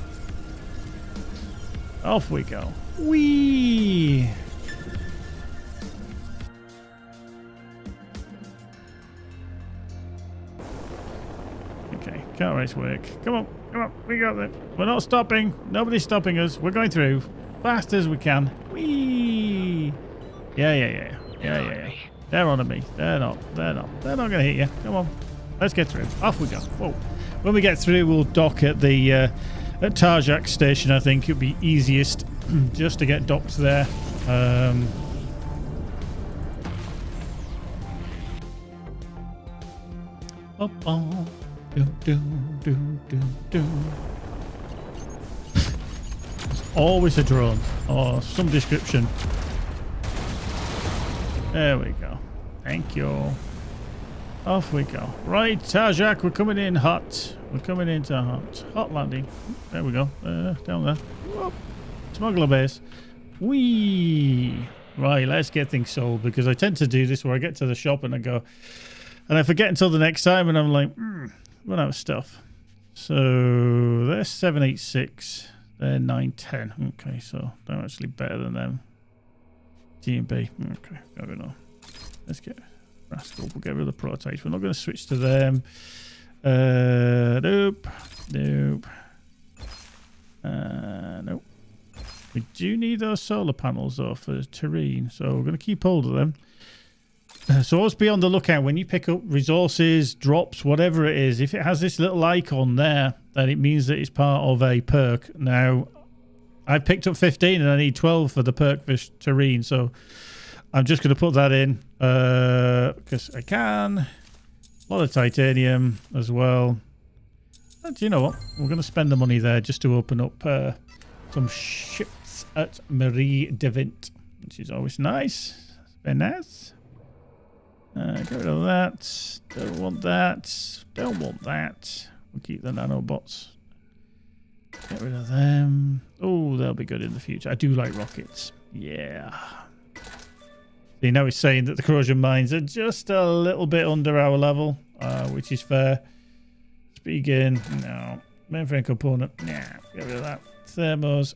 Off we go. Whee! Okay, car race work. Come on, come on, we got it. We're not stopping. Nobody's stopping us. We're going through fast as we can. Whee! Yeah. They're on me. They're not going to hit you. Come on. Let's get through. Off we go. Whoa. When we get through, we'll dock at the at Tarjak station. I think it'll be easiest just to get docked there. There's always a drone or some description. There we go. Thank you. Off we go. Right, Tarjak, we're coming in hot. We're coming into hot landing. There we go. Down there. Whoop. Smuggler base. Whee! Right, let's get things sold, because I tend to do this where I get to the shop and I go, and I forget until the next time, and I'm like, run out of stuff. So they're 786. They're 910. Okay, so they're actually better than them. G&B. Okay, I don't know. Let's get Rascal. We'll get rid of the prototypes. We're not going to switch to them. Nope. Nope. Nope. We do need those solar panels though for terrain, so we're going to keep hold of them. So always be on the lookout when you pick up resources, drops, whatever it is. If it has this little icon there, then it means that it's part of a perk. Now, I've picked up 15 and I need 12 for the perk for terrain, so I'm just going to put that in because I can. A lot of titanium as well. And you know what? We're going to spend the money there just to open up some ships at Marie Devint, which is always nice. Very nice. Get rid of that. Don't want that. Don't want that. We'll keep the nanobots. Get rid of them. Oh, they'll be good in the future. I do like rockets. Yeah. See, now he's saying that the corrosion mines are just a little bit under our level, which is fair. Speed gain. No. Mainframe component. Nah. Get rid of that. Thermos.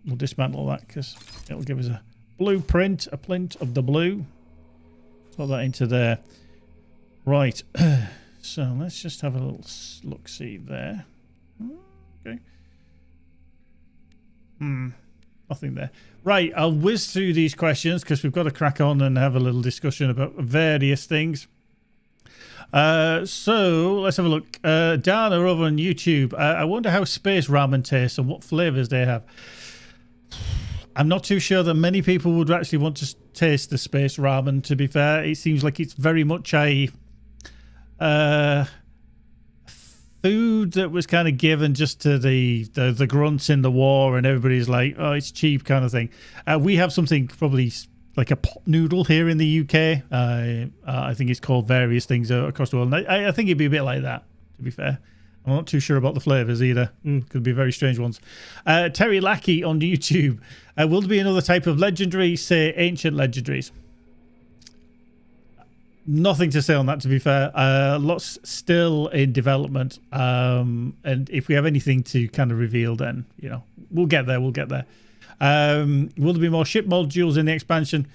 We'll dismantle that because it'll give us a blueprint, a plint of the blue. Put that into there. Right. So let's just have a little look-see there. Okay. Nothing there. Right, I'll whiz through these questions because we've got to crack on and have a little discussion about various things. So let's have a look. Dana over on YouTube. I wonder how space ramen tastes and what flavors they have. I'm not too sure that many people would actually want to taste the space ramen, to be fair. It seems like it's very much a food that was kind of given just to the grunts in the war, and everybody's like, oh, it's cheap kind of thing. We have something probably like a pot noodle here in the UK. I think it's called various things across the world. And I think it'd be a bit like that, to be fair. I'm not too sure about the flavors either. Could be very strange ones. Terry Lackey on YouTube. Will there be another type of legendary, say ancient legendaries? Nothing to say on that, to be fair. Lots still in development. And if we have anything to kind of reveal, then, you know, we'll get there. Will there be more ship modules in the expansion?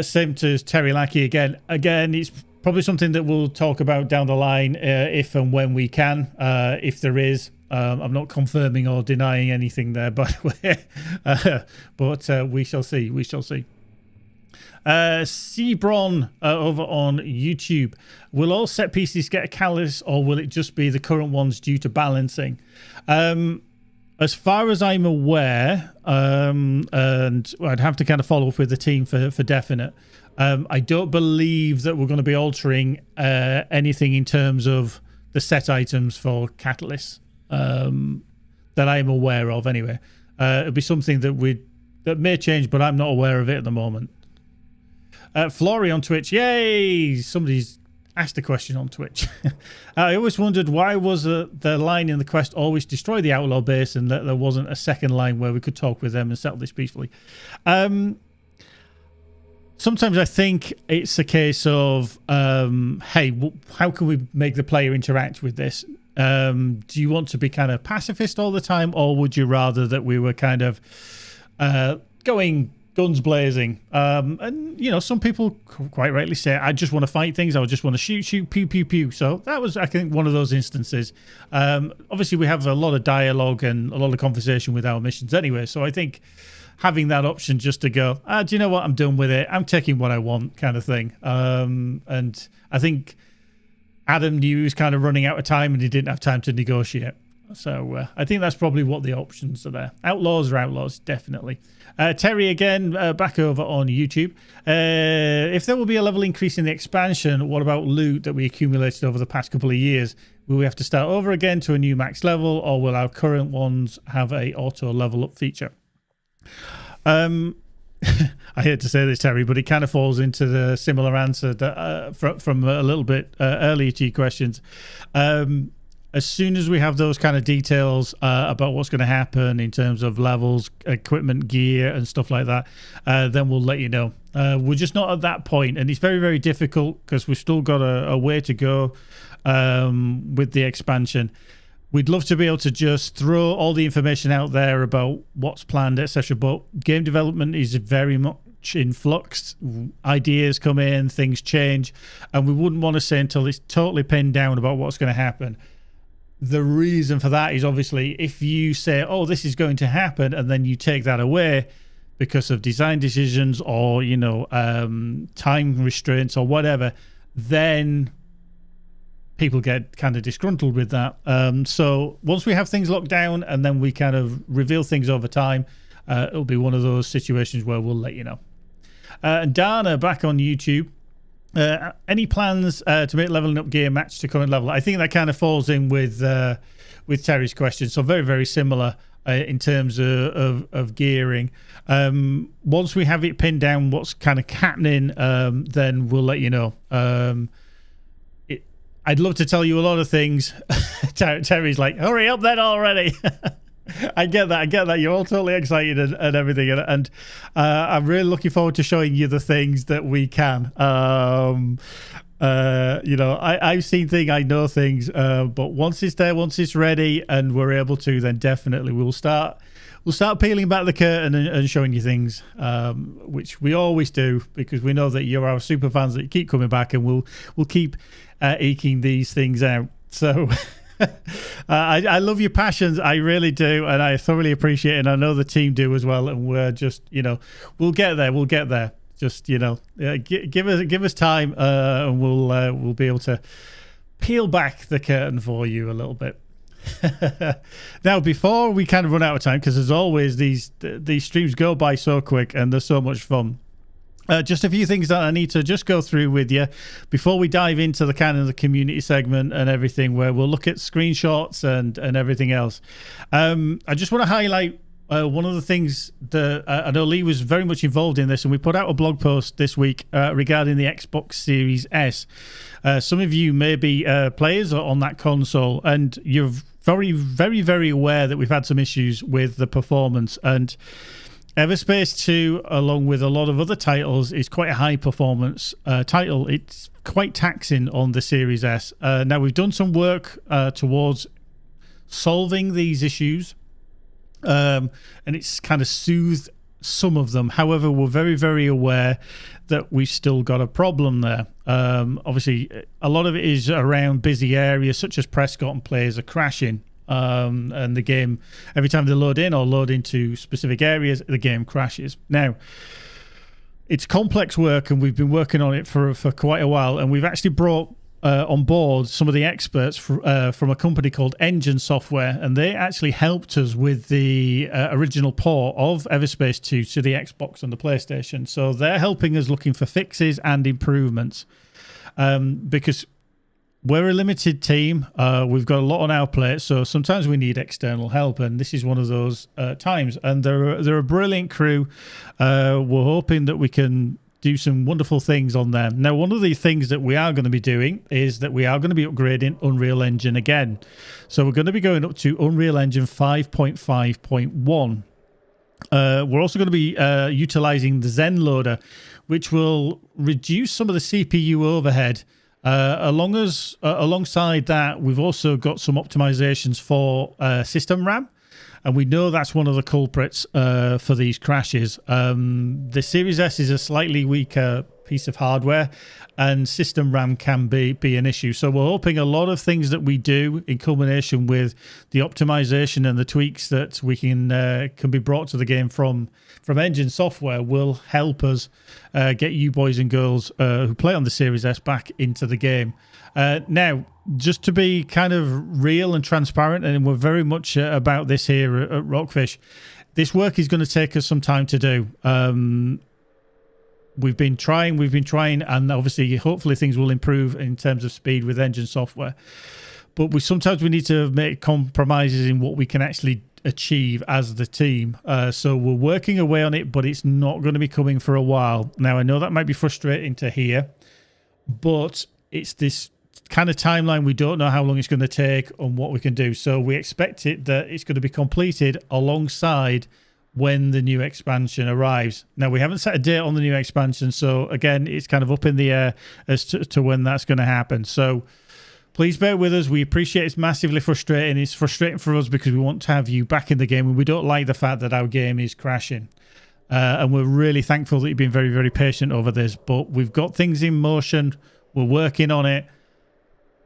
Same to Terry Lackey again. Again, it's probably something that we'll talk about down the line if and when we can, if there is. I'm not confirming or denying anything there, by the way. But we shall see. We shall see. Sebron over on YouTube. Will all set pieces get a callus, or will it just be the current ones due to balancing? As far as I'm aware, and I'd have to kind of follow up with the team for definite, I don't believe that we're going to be altering anything in terms of set items for catalysts that I'm aware of. Anyway, it'll be something that may change, but I'm not aware of it at the moment. Flory on Twitch, yay! Somebody's asked a question on Twitch. I always wondered, why was the line in the quest always destroy the outlaw base, and that there wasn't a second line where we could talk with them and settle this peacefully. Sometimes I think it's a case of, hey, how can we make the player interact with this? Do you want to be kind of pacifist all the time, or would you rather that we were kind of going guns blazing? And, you know, some people quite rightly say, I just want to fight things. I just want to shoot, pew, pew, pew. So that was, I think, one of those instances. Obviously, we have a lot of dialogue and a lot of conversation with our missions anyway. So I think having that option just to go, do you know what? I'm done with it. I'm taking what I want, kind of thing. And I think Adam knew he was kind of running out of time and he didn't have time to negotiate. So I think that's probably what the options are there. Outlaws are outlaws, definitely. Terry again, back over on YouTube. If there will be a level increase in the expansion, what about loot that we accumulated over the past couple of years? Will we have to start over again to a new max level, or will our current ones have a auto level up feature? I hate to say this, Terry, but it kind of falls into the similar answer that, from a little bit earlier to your questions. As soon as we have those kind of details about what's going to happen in terms of levels, equipment, gear, and stuff like that, then we'll let you know. We're just not at that point, and it's very, very difficult because we've still got a way to go with the expansion. We'd love to be able to just throw all the information out there about what's planned, etc. But game development is very much in flux. Ideas come in, things change, and we wouldn't want to say until it's totally pinned down about what's going to happen. The reason for that is obviously if you say, oh, this is going to happen, and then you take that away because of design decisions or, you know, time restraints or whatever, then people get kind of disgruntled with that. So once we have things locked down and then we kind of reveal things over time, it'll be one of those situations where we'll let you know. And Dana back on YouTube. Any plans to make leveling up gear match to current level? I think that kind of falls in with Terry's question. So very, very similar in terms of gearing. Once we have it pinned down, what's kind of happening, then we'll let you know. I'd love to tell you a lot of things. Terry's like, hurry up then already. I get that. You're all totally excited and everything. And I'm really looking forward to showing you the things that we can. You know, I've seen things, I know things, but once it's there, once it's ready and we're able to, then definitely we'll start peeling back the curtain and showing you things, which we always do because we know that you're our super fans that keep coming back, and we'll keep eking these things out. So I love your passions, I really do, and I thoroughly appreciate it, and I know the team do as well, and we're just, you know, we'll get there. Just, you know, give us time, and we'll be able to peel back the curtain for you a little bit. Now, before we kind of run out of time, because as always these streams go by so quick and they're so much fun, just a few things that I need to just go through with you before we dive into the kind of the community segment and everything, where we'll look at screenshots and everything else. I just want to highlight one of the things that I know Lee was very much involved in this, and we put out a blog post this week regarding the Xbox Series S. Some of you may be players on that console, and you're very, very, very aware that we've had some issues with the performance. And EVERSPACE 2, along with a lot of other titles, is quite a high performance title. It's quite taxing on the Series S. Now, we've done some work towards solving these issues, and it's kind of soothed some of them. However, we're very, very aware that we've still got a problem there. Obviously, a lot of it is around busy areas such as Prescott, and players are crashing. And the game, every time they load in or load into specific areas, the game crashes. Now, it's complex work, and we've been working on it for quite a while, and we've actually brought on board some of the experts from a company called Engine Software, and they actually helped us with the original port of EVERSPACE 2 to the Xbox and the PlayStation. So they're helping us looking for fixes and improvements, because we're a limited team. We've got a lot on our plate, so sometimes we need external help, and this is one of those times. And they're a brilliant crew. We're hoping that we can do some wonderful things on them. Now, one of the things that we are going to be doing is that we are going to be upgrading Unreal Engine again. So we're going to be going up to Unreal Engine 5.5.1. We're also going to be utilizing the Zen loader, which will reduce some of the CPU overhead. Alongside that, we've also got some optimizations for system RAM. And we know that's one of the culprits for these crashes. The Series S is a slightly weaker piece of hardware, and system RAM can be an issue. So we're hoping a lot of things that we do in combination with the optimization and the tweaks that we can be brought to the game from engine software will help us get you boys and girls who play on the Series S back into the game. Now, just to be kind of real and transparent, and we're very much about this here at Rockfish, this work is going to take us some time to do. We've been trying, and obviously, hopefully things will improve in terms of speed with engine software. But sometimes we need to make compromises in what we can actually achieve as the team. So we're working away on it, but it's not going to be coming for a while. Now, I know that might be frustrating to hear, but it's this kind of timeline. We don't know how long it's going to take and what we can do. So we expect that it's going to be completed alongside when the new expansion arrives. Now, we haven't set a date on the new expansion, so again, it's kind of up in the air as to when that's going to happen. So please bear with us. We appreciate it's massively frustrating. It's frustrating for us because we want to have you back in the game, and we don't like the fact that our game is crashing. And we're really thankful that you've been very, very patient over this, but we've got things in motion. We're working on it.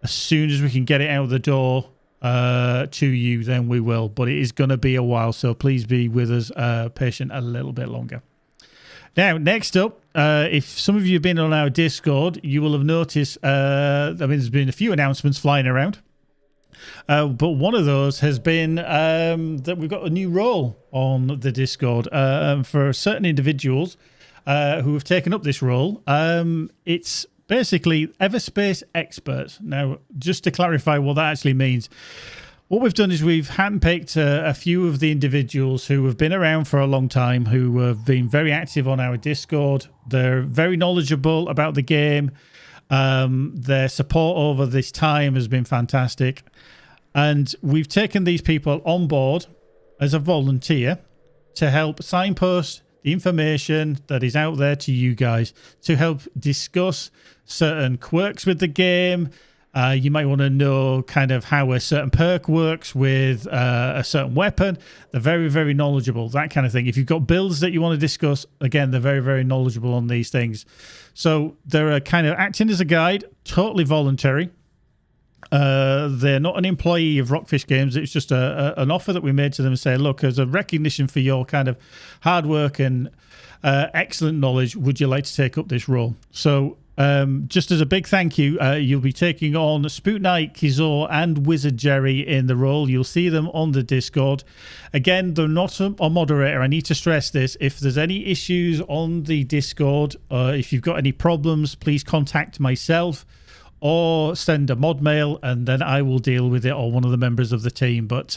As soon as we can get it out the door to you, then we will. But it is going to be a while, so please be with us patient a little bit longer. Now, next up, if some of you have been on our Discord, you will have noticed, there's been a few announcements flying around. But one of those has been that we've got a new role on the Discord for certain individuals who have taken up this role. It's basically EVERSPACE experts. Now, just to clarify what that actually means, what we've done is we've handpicked a few of the individuals who have been around for a long time, who have been very active on our Discord. They're very knowledgeable about the game. Their support over this time has been fantastic. And we've taken these people on board as a volunteer to help signpost the information that is out there to you guys, to help discuss certain quirks with the game. You might want to know kind of how a certain perk works with a certain weapon. They're very, very knowledgeable, that kind of thing. If you've got builds that you want to discuss, again, they're very, very knowledgeable on these things. So they're kind of acting as a guide, totally voluntary. They're not an employee of Rockfish Games. It's just an offer that we made to them and say, look, as a recognition for your kind of hard work and excellent knowledge, would you like to take up this role? So just as a big thank you, you'll be taking on Spook Knight, Kizor, and Wizard Jerry in the role. You'll see them on the Discord. Again, they're not a moderator. I need to stress this. If there's any issues on the Discord, if you've got any problems, please contact myself or send a mod mail, and then I will deal with it, or one of the members of the team. But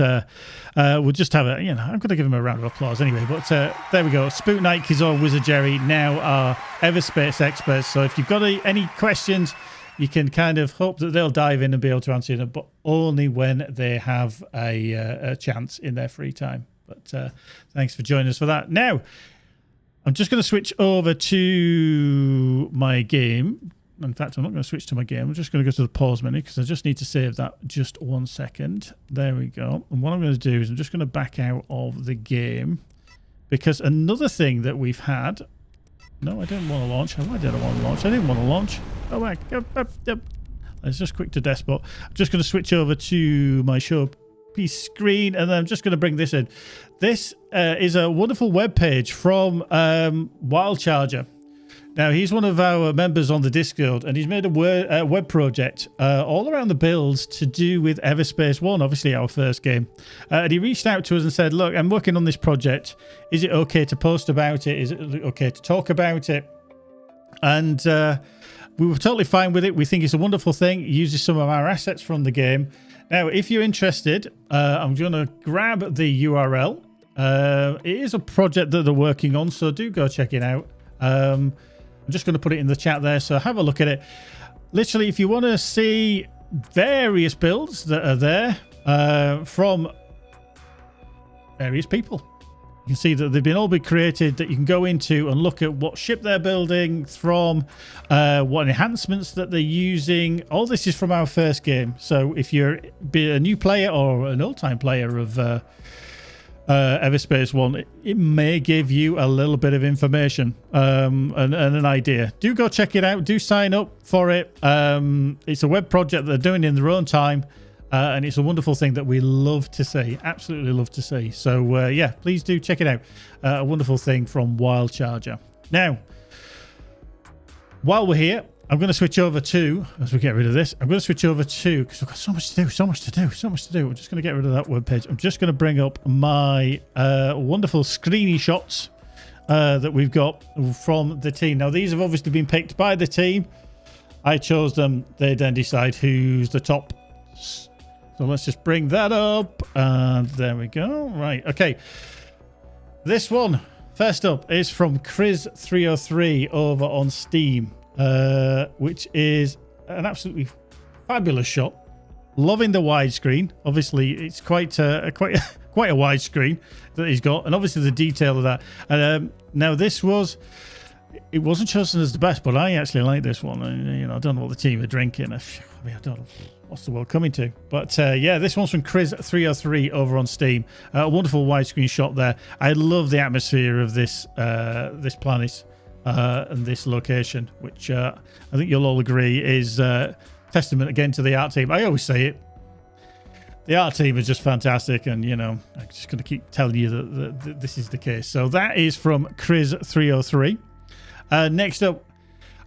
we'll just have I'm going to give him a round of applause anyway. But there we go. Spook Knight, Kizor, Wizard Jerry now are EVERSPACE experts. So if you've got any questions, you can kind of hope that they'll dive in and be able to answer them, but only when they have a chance in their free time. But thanks for joining us for that. Now, I'm just going to switch over to my game. In fact, I'm not going to switch to my game. I'm just going to go to the pause menu because I just need to save that just 1 second. There we go. And what I'm going to do is I'm just going to back out of the game, because another thing that we've had... No, I didn't want to launch. Why did I want to launch? I didn't want to launch. Oh, back. Let's just quick to desktop. I'm just going to switch over to my showpiece screen, and then I'm just going to bring this in. This is a wonderful web page from Wild Charger. Now, he's one of our members on the Discord, and he's made a web project all around the builds to do with EVERSPACE 1, obviously our first game. And he reached out to us and said, look, I'm working on this project. Is it okay to post about it? Is it okay to talk about it? And We were totally fine with it. We think it's a wonderful thing. It uses some of our assets from the game. Now, if you're interested, I'm going to grab the URL. It is a project that they're working on, so do go check it out. I'm just going to put it in the chat there, so have a look at it. Literally, if you want to see various builds that are there from various people, you can see that they've all been created, that you can go into and look at what ship they're building from, what enhancements that they're using. All this is from our first game. So if you're a new player or an old-time player of EVERSPACE 1, it may give you a little bit of information and an idea. Do go check it out. Do sign up for it. It's a web project that they're doing in their own time. And it's a wonderful thing that we love to see. Absolutely love to see. So, yeah, please do check it out. A wonderful thing from Wild Charger. Now, while we're here, I'm going to switch over to, as we get rid of this, I'm going to switch over to, because we've got so much to do, so much to do. I'm just going to get rid of that webpage. I'm just going to bring up my wonderful screeny shots that we've got from the team. Now, these have obviously been picked by the team. I chose them. They then decide who's the top. So let's just bring that up. And there we go. Right. Okay. This one, first up, is from Chris303 over on Steam, which is an absolutely fabulous shot. Loving the widescreen. Obviously, it's quite a widescreen that he's got. And obviously the detail of that. And now this was... It wasn't chosen as the best, but I actually like this one. I don't know what the team are drinking. I don't know what's the world coming to. But yeah, this one's from Chris303 over on Steam. A wonderful widescreen shot there. I love the atmosphere of this planet and this location, which I think you'll all agree is testament again to the art team. I always say it. The art team is just fantastic, and I'm just going to keep telling you that this is the case. So that is from Chris303. Next up,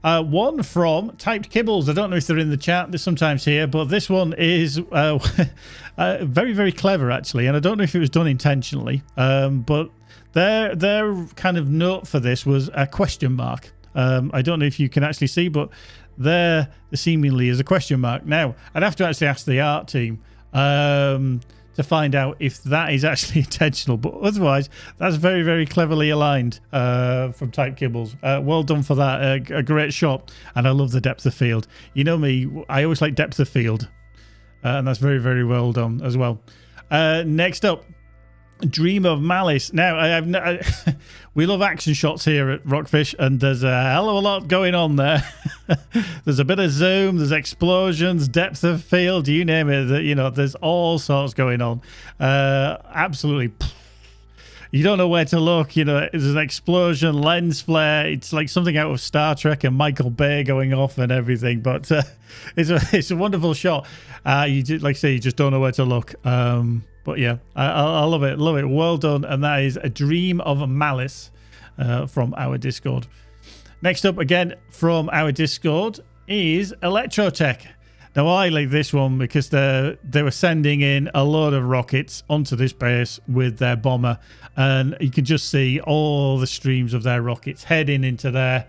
one from Typed Kibbles. I don't know if they're in the chat. They're sometimes here, but this one is very, very clever, actually. And I don't know if it was done intentionally, but their kind of note for this was a question mark. I don't know if you can actually see, but there seemingly is a question mark. Now, I'd have to actually ask the art team to find out if that is actually intentional, but otherwise that's very, very cleverly aligned from Type Kibbles. Well done for that. A great shot, and I love the depth of field. You know me, I always like depth of field, and that's very, very well done as well. Next up, Dream of Malice. Now, we love action shots here at Rockfish, and there's a hell of a lot going on there. There's a bit of zoom, there's explosions, depth of field, you name it. There's all sorts going on. Absolutely. You don't know where to look. There's an explosion, lens flare. It's like something out of Star Trek and Michael Bay going off and everything. But it's a wonderful shot. You just don't know where to look. But yeah, I love it. Love it. Well done. And that is A Dream of Malice from our Discord. Next up, again, from our Discord is Electrotech. Now, I like this one because they were sending in a load of rockets onto this base with their bomber. And you can just see all the streams of their rockets heading into there.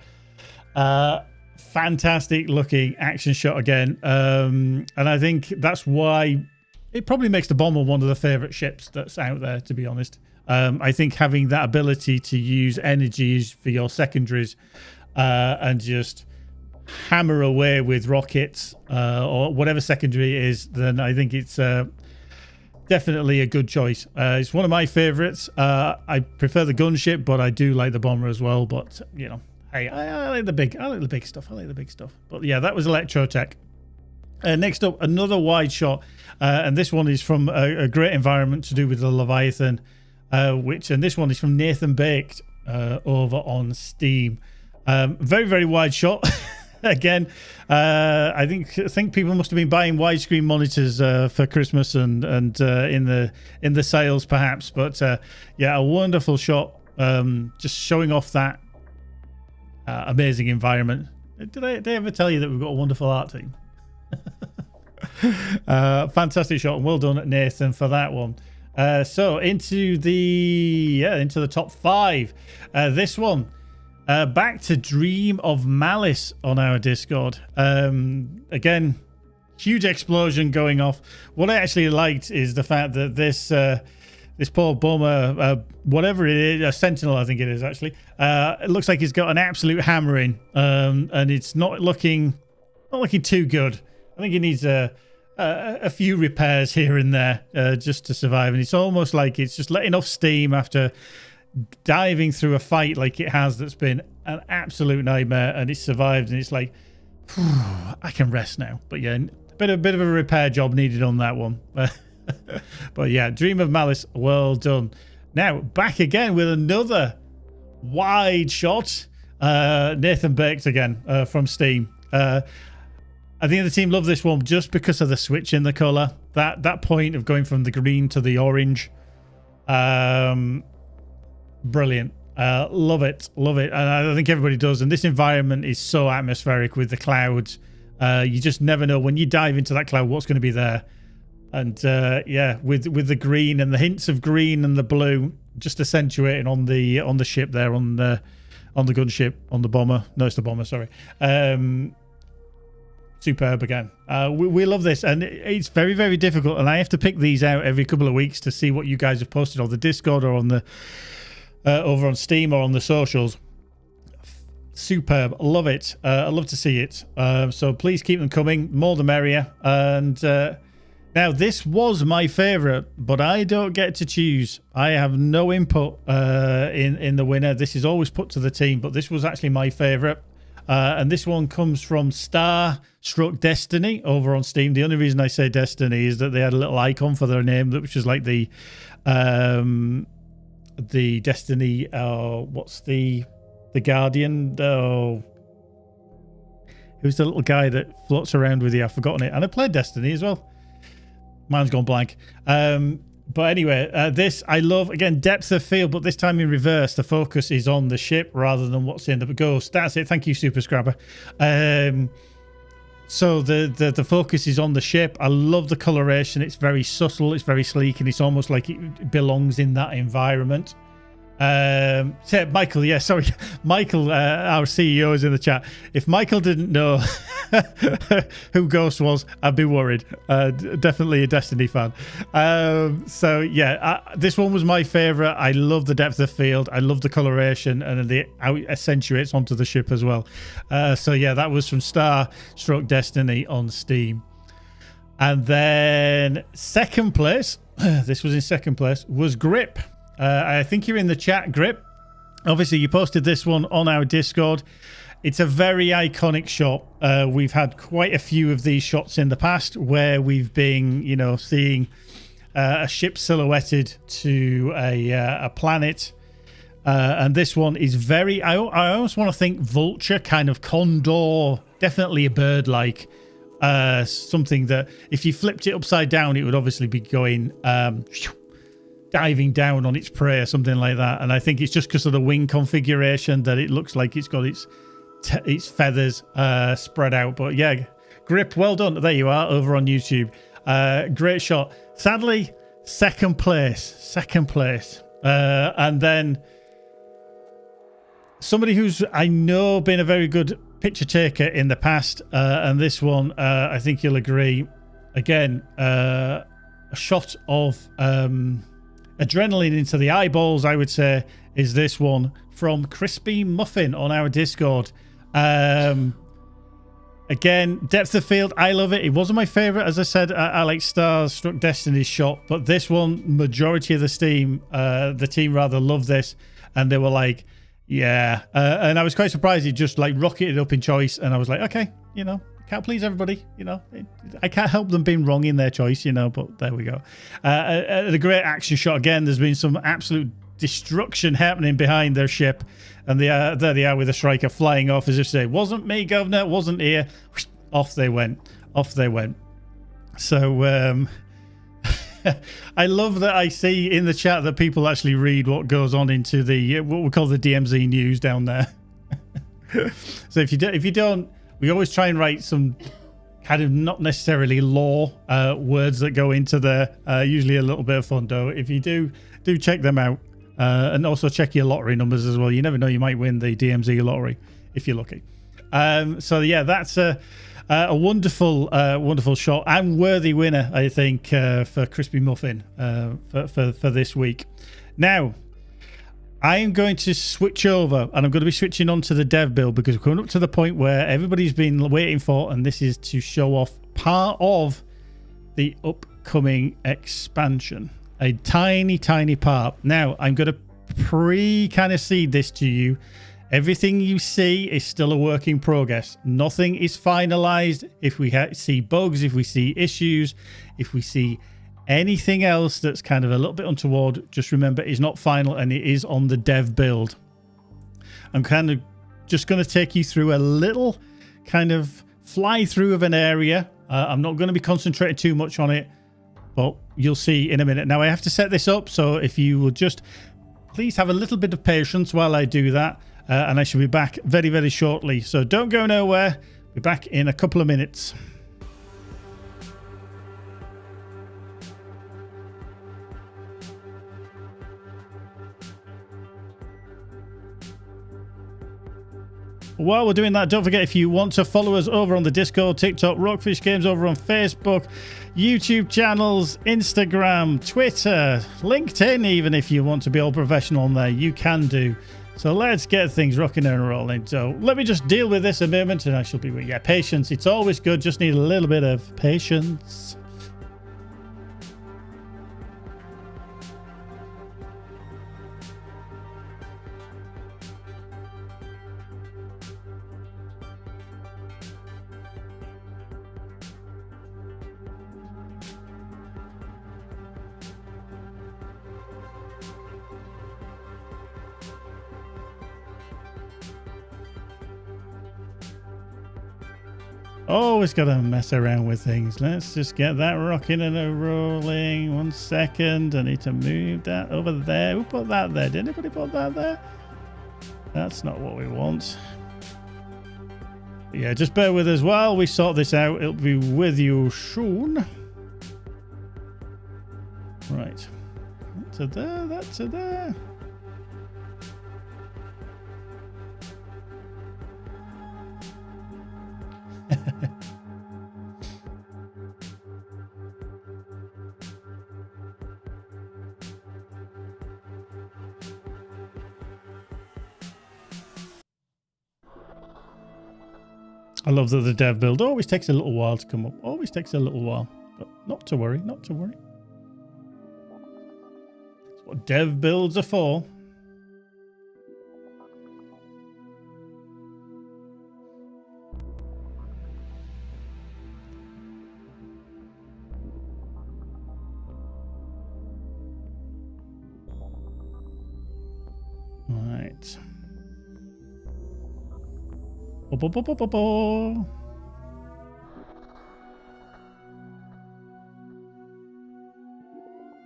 Fantastic looking action shot again. And I think that's why... It probably makes the bomber one of the favorite ships that's out there, to be honest. I think having that ability to use energies for your secondaries and just hammer away with rockets or whatever secondary it is, then I think it's definitely a good choice. It's one of my favorites. I prefer the gunship, but I do like the bomber as well. But hey, I like the big stuff. But yeah, that was Electrotech. Next up, another wide shot, and this one is from a great environment to do with the Leviathan, and this one is from Nathan Baked over on Steam. Very, very wide shot. Again, I think people must have been buying widescreen monitors for Christmas and in the sales perhaps, but yeah, a wonderful shot, just showing off that amazing environment. Did I ever tell you that we've got a wonderful art team? Fantastic shot, and well done, Nathan, for that one. So into the top 5. This one, Back to Dream of Malice on our Discord. Again, huge explosion going off. What I actually liked is the fact that this poor bomber, whatever it is, a sentinel I think it is actually, it looks like he's got an absolute hammering, and it's not looking too good. I think he needs a few repairs here and there just to survive, and it's almost like it's just letting off steam after diving through a fight like it has that's been an absolute nightmare, and it's survived, and it's like, I can rest now. But yeah, a bit of a repair job needed on that one. But yeah, Dream of Malice, well done. Now back again with another wide shot. Nathan Baked again from Steam. I think the team love this one just because of the switch in the color. That point of going from the green to the orange. Brilliant. Love it. And I think everybody does. And this environment is so atmospheric with the clouds. You just never know when you dive into that cloud what's going to be there. And yeah, with the green and the hints of green and the blue just accentuating on the ship there, on the gunship, on the bomber. No, it's the bomber, sorry. Superb again. We love this, and it's very, very difficult, and I have to pick these out every couple of weeks to see what you guys have posted on the Discord or on the over on Steam or on the socials. Superb. Love it. I love to see it. So please keep them coming. More the merrier. And now this was my favorite, but I don't get to choose. I have no input in the winner. This is always put to the team, but this was actually my favorite. And this one comes from Star-Struck Destiny over on Steam. The only reason I say Destiny is that they had a little icon for their name, which is like the Destiny, what's the Guardian? Oh, who's the little guy that floats around with you? I've forgotten it. And I played Destiny as well. Mine's gone blank. But anyway, this I love. Again, depth of field, but this time in reverse. The focus is on the ship rather than what's in the ghost. That's it. Thank you, Super Scrabber. So the focus is on the ship. I love the coloration. It's very subtle. It's very sleek, and it's almost like it belongs in that environment. Michael, yeah, sorry. Michael, our CEO, is in the chat. If Michael didn't know who Ghost was, I'd be worried. Definitely a Destiny fan. So yeah, this one was my favorite. I love the depth of field. I love the coloration and how it accentuates onto the ship as well. So yeah, that was from Star-Struck Destiny on Steam. And then second place, this was in second place, was Grip. I think you're in the chat, Grip. Obviously, you posted this one on our Discord. It's a very iconic shot. We've had quite a few of these shots in the past where we've been, seeing a ship silhouetted to a planet. And this one is very... I almost want to think vulture, kind of condor, definitely a bird-like. Something that if you flipped it upside down, it would obviously be going... diving down on its prey or something like that. And I think it's just because of the wing configuration that it looks like it's got its feathers spread out. But yeah, Grip, well done. There you are over on YouTube. Great shot. Sadly, second place. And then somebody who's, I know, been a very good picture taker in the past, and this one, I think you'll agree, again, a shot of adrenaline into the eyeballs, I would say, is this one from Crispy Muffin on our Discord. Again, depth of field, I love it. It wasn't my favorite. As I said, I like Star-Struck Destiny's shot, but this one, majority of the team loved this, and they were like, yeah. And I was quite surprised it just like rocketed up in choice, and I was like, okay, can't please everybody, I can't help them being wrong in their choice, but there we go. A great action shot again. There's been some absolute destruction happening behind their ship, and there they are with the striker flying off as if to say, wasn't me, governor, wasn't here. Off they went. So I love that I see in the chat that people actually read what goes on into the what we call the DMZ news down there. So if you don't, we always try and write some kind of not necessarily lore words that go into there. Usually a little bit of fun, though. If you do check them out. And also check your lottery numbers as well. You never know, you might win the DMZ lottery if you're lucky. So yeah, that's a wonderful shot and worthy winner, I think, for Crispy Muffin for this week. Now, I am going to switch over, and I'm going to be switching on to the dev build because we're coming up to the point where everybody's been waiting for, and this is to show off part of the upcoming expansion. A tiny part. Now, I'm going to kind of seed this to you. Everything you see is still a work in progress. Nothing is finalized. If we see bugs, if we see issues, if we see anything else that's kind of a little bit untoward, just remember it's not final and it is on the dev build. I'm kind of just going to take you through a little kind of fly through of an area. I'm not going to be concentrating too much on it, but you'll see in a minute. Now I have to set this up, so if you will just please have a little bit of patience while I do that, and I shall be back very shortly. So don't go nowhere. Be back in a couple of minutes. While we're doing that, don't forget, if you want to follow us over on the Discord, TikTok, Rockfish Games over on Facebook, YouTube channels, Instagram, Twitter, LinkedIn, even if you want to be all professional on there, you can do. So let's get things rocking and rolling. So let me just deal with this a moment and I shall be with you. Yeah, patience. It's always good. Just need a little bit of patience. Always got to mess around with things. Let's just get that rocking and a rolling. 1 second. I need to move that over there. Who put that there? Did anybody put that there? That's not what we want. But yeah, just bear with us while we sort this out. It'll be with you soon. Right. That to there. That to there. I love that the dev build always takes a little while to come up. Always takes a little while. But not to worry, not to worry. That's what dev builds are for. Right.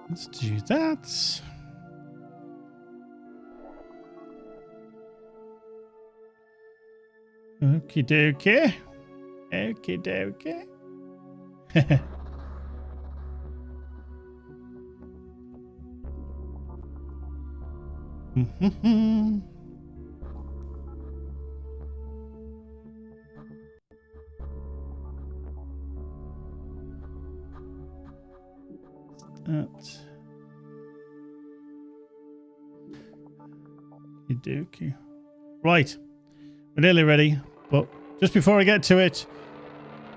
Let's do that. Okie dokie. Okie dokie. Okey-dokey. Right, we're nearly ready, but just before I get to it,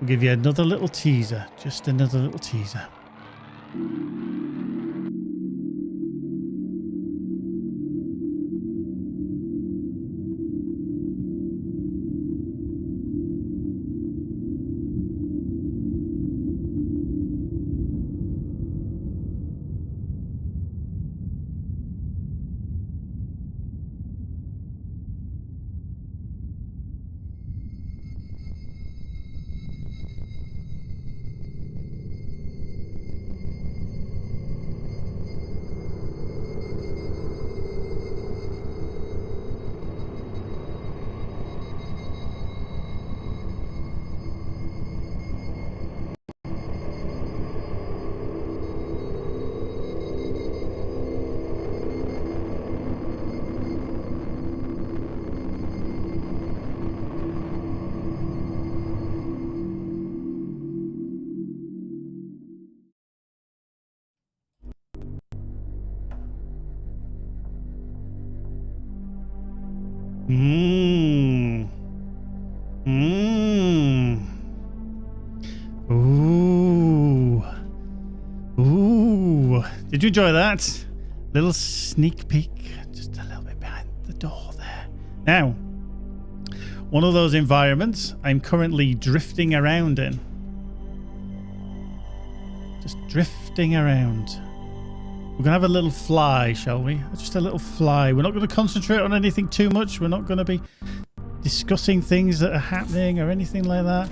we'll give you another little teaser. Just another little teaser. Mmm. Mmm. Ooh. Ooh. Did you enjoy that? Little sneak peek. Just a little bit behind the door there. Now, one of those environments I'm currently drifting around in. Just drifting around. We're going to have a little fly, shall we? Just a little fly. We're not going to concentrate on anything too much. We're not going to be discussing things that are happening or anything like that.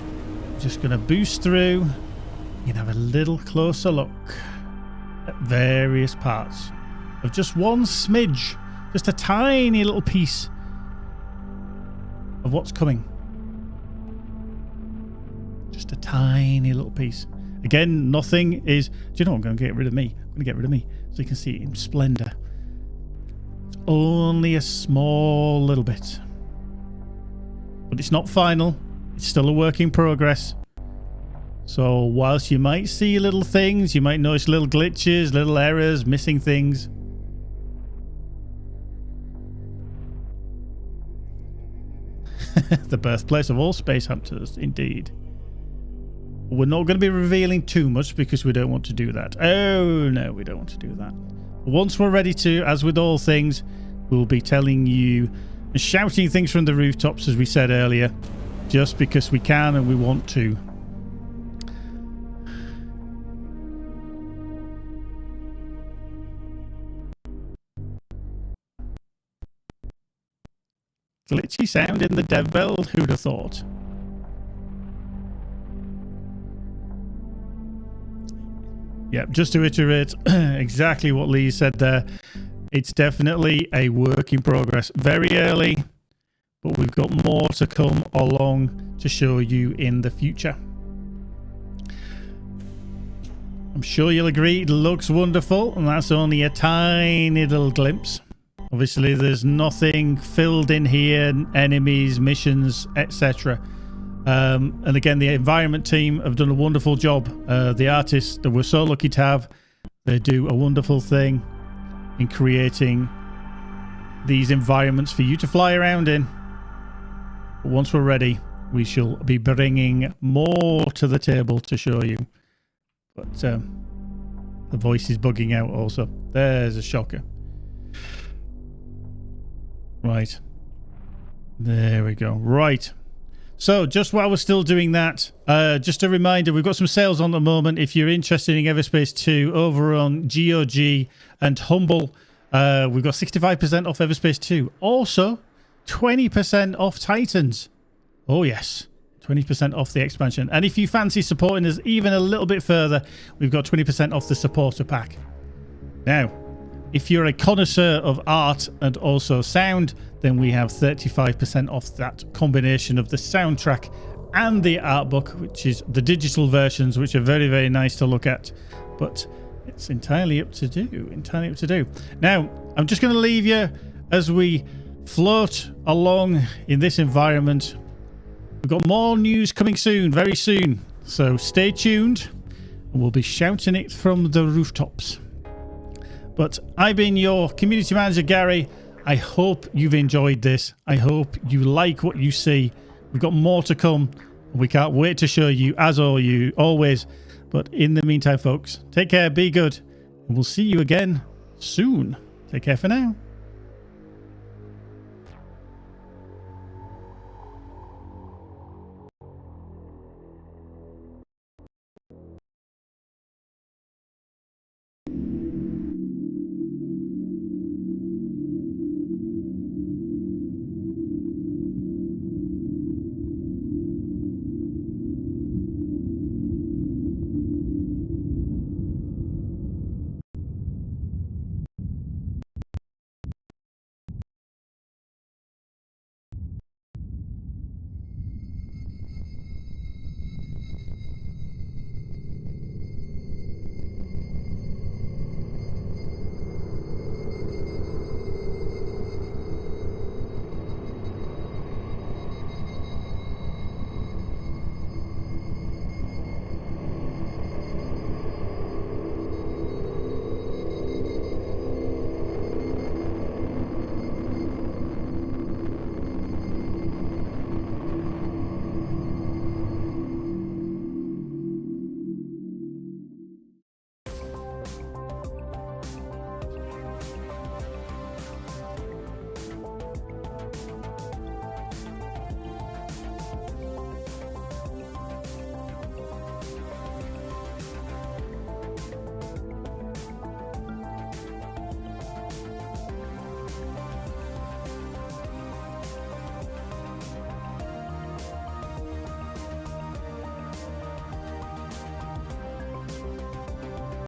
We're just going to boost through. You can have a little closer look at various parts of just one smidge. Just a tiny little piece of what's coming. Just a tiny little piece. Again, nothing is... Do you know what? I'm going to get rid of me. I'm going to get rid of me so you can see it in splendor. It's only a small little bit. But it's not final. It's still a work in progress. So whilst you might see little things, you might notice little glitches, little errors, missing things. The birthplace of all space hunters, indeed. We're not going to be revealing too much because we don't want to do that. Oh, no, we don't want to do that. Once we're ready to, as with all things, we'll be telling you and shouting things from the rooftops, as we said earlier, just because we can and we want to. Glitchy sound in the dev build, who'd have thought? Yep, just to iterate exactly what Lee said there, it's definitely a work in progress. Very early, but we've got more to come along to show you in the future. I'm sure you'll agree it looks wonderful, and that's only a tiny little glimpse. Obviously, there's nothing filled in here, enemies, missions, etc. And again, the environment team have done a wonderful job. The artists that we're so lucky to have, they do a wonderful thing in creating these environments for you to fly around in. But once we're ready, we shall be bringing more to the table to show you. But the voice is bugging out also. There's a shocker. Right. There we go. Right. So just while we're still doing that, just a reminder, we've got some sales on at the moment. If you're interested in EVERSPACE 2 over on GOG and Humble, we've got 65% off EVERSPACE 2. Also, 20% off Titans. Oh, yes. 20% off the expansion. And if you fancy supporting us even a little bit further, we've got 20% off the supporter pack. Now, if you're a connoisseur of art and also sound, then we have 35% off that combination of the soundtrack and the art book, which is the digital versions, which are very, very nice to look at. But it's entirely up to do. Entirely up to do. Now, I'm just going to leave you as we float along in this environment. We've got more news coming soon, very soon. So stay tuned. We'll be shouting it from the rooftops. But I've been your community manager, Gary. I hope you've enjoyed this. I hope you like what you see. We've got more to come. We can't wait to show you, as always. But in the meantime, folks, take care, be good, and we'll see you again soon. Take care for now.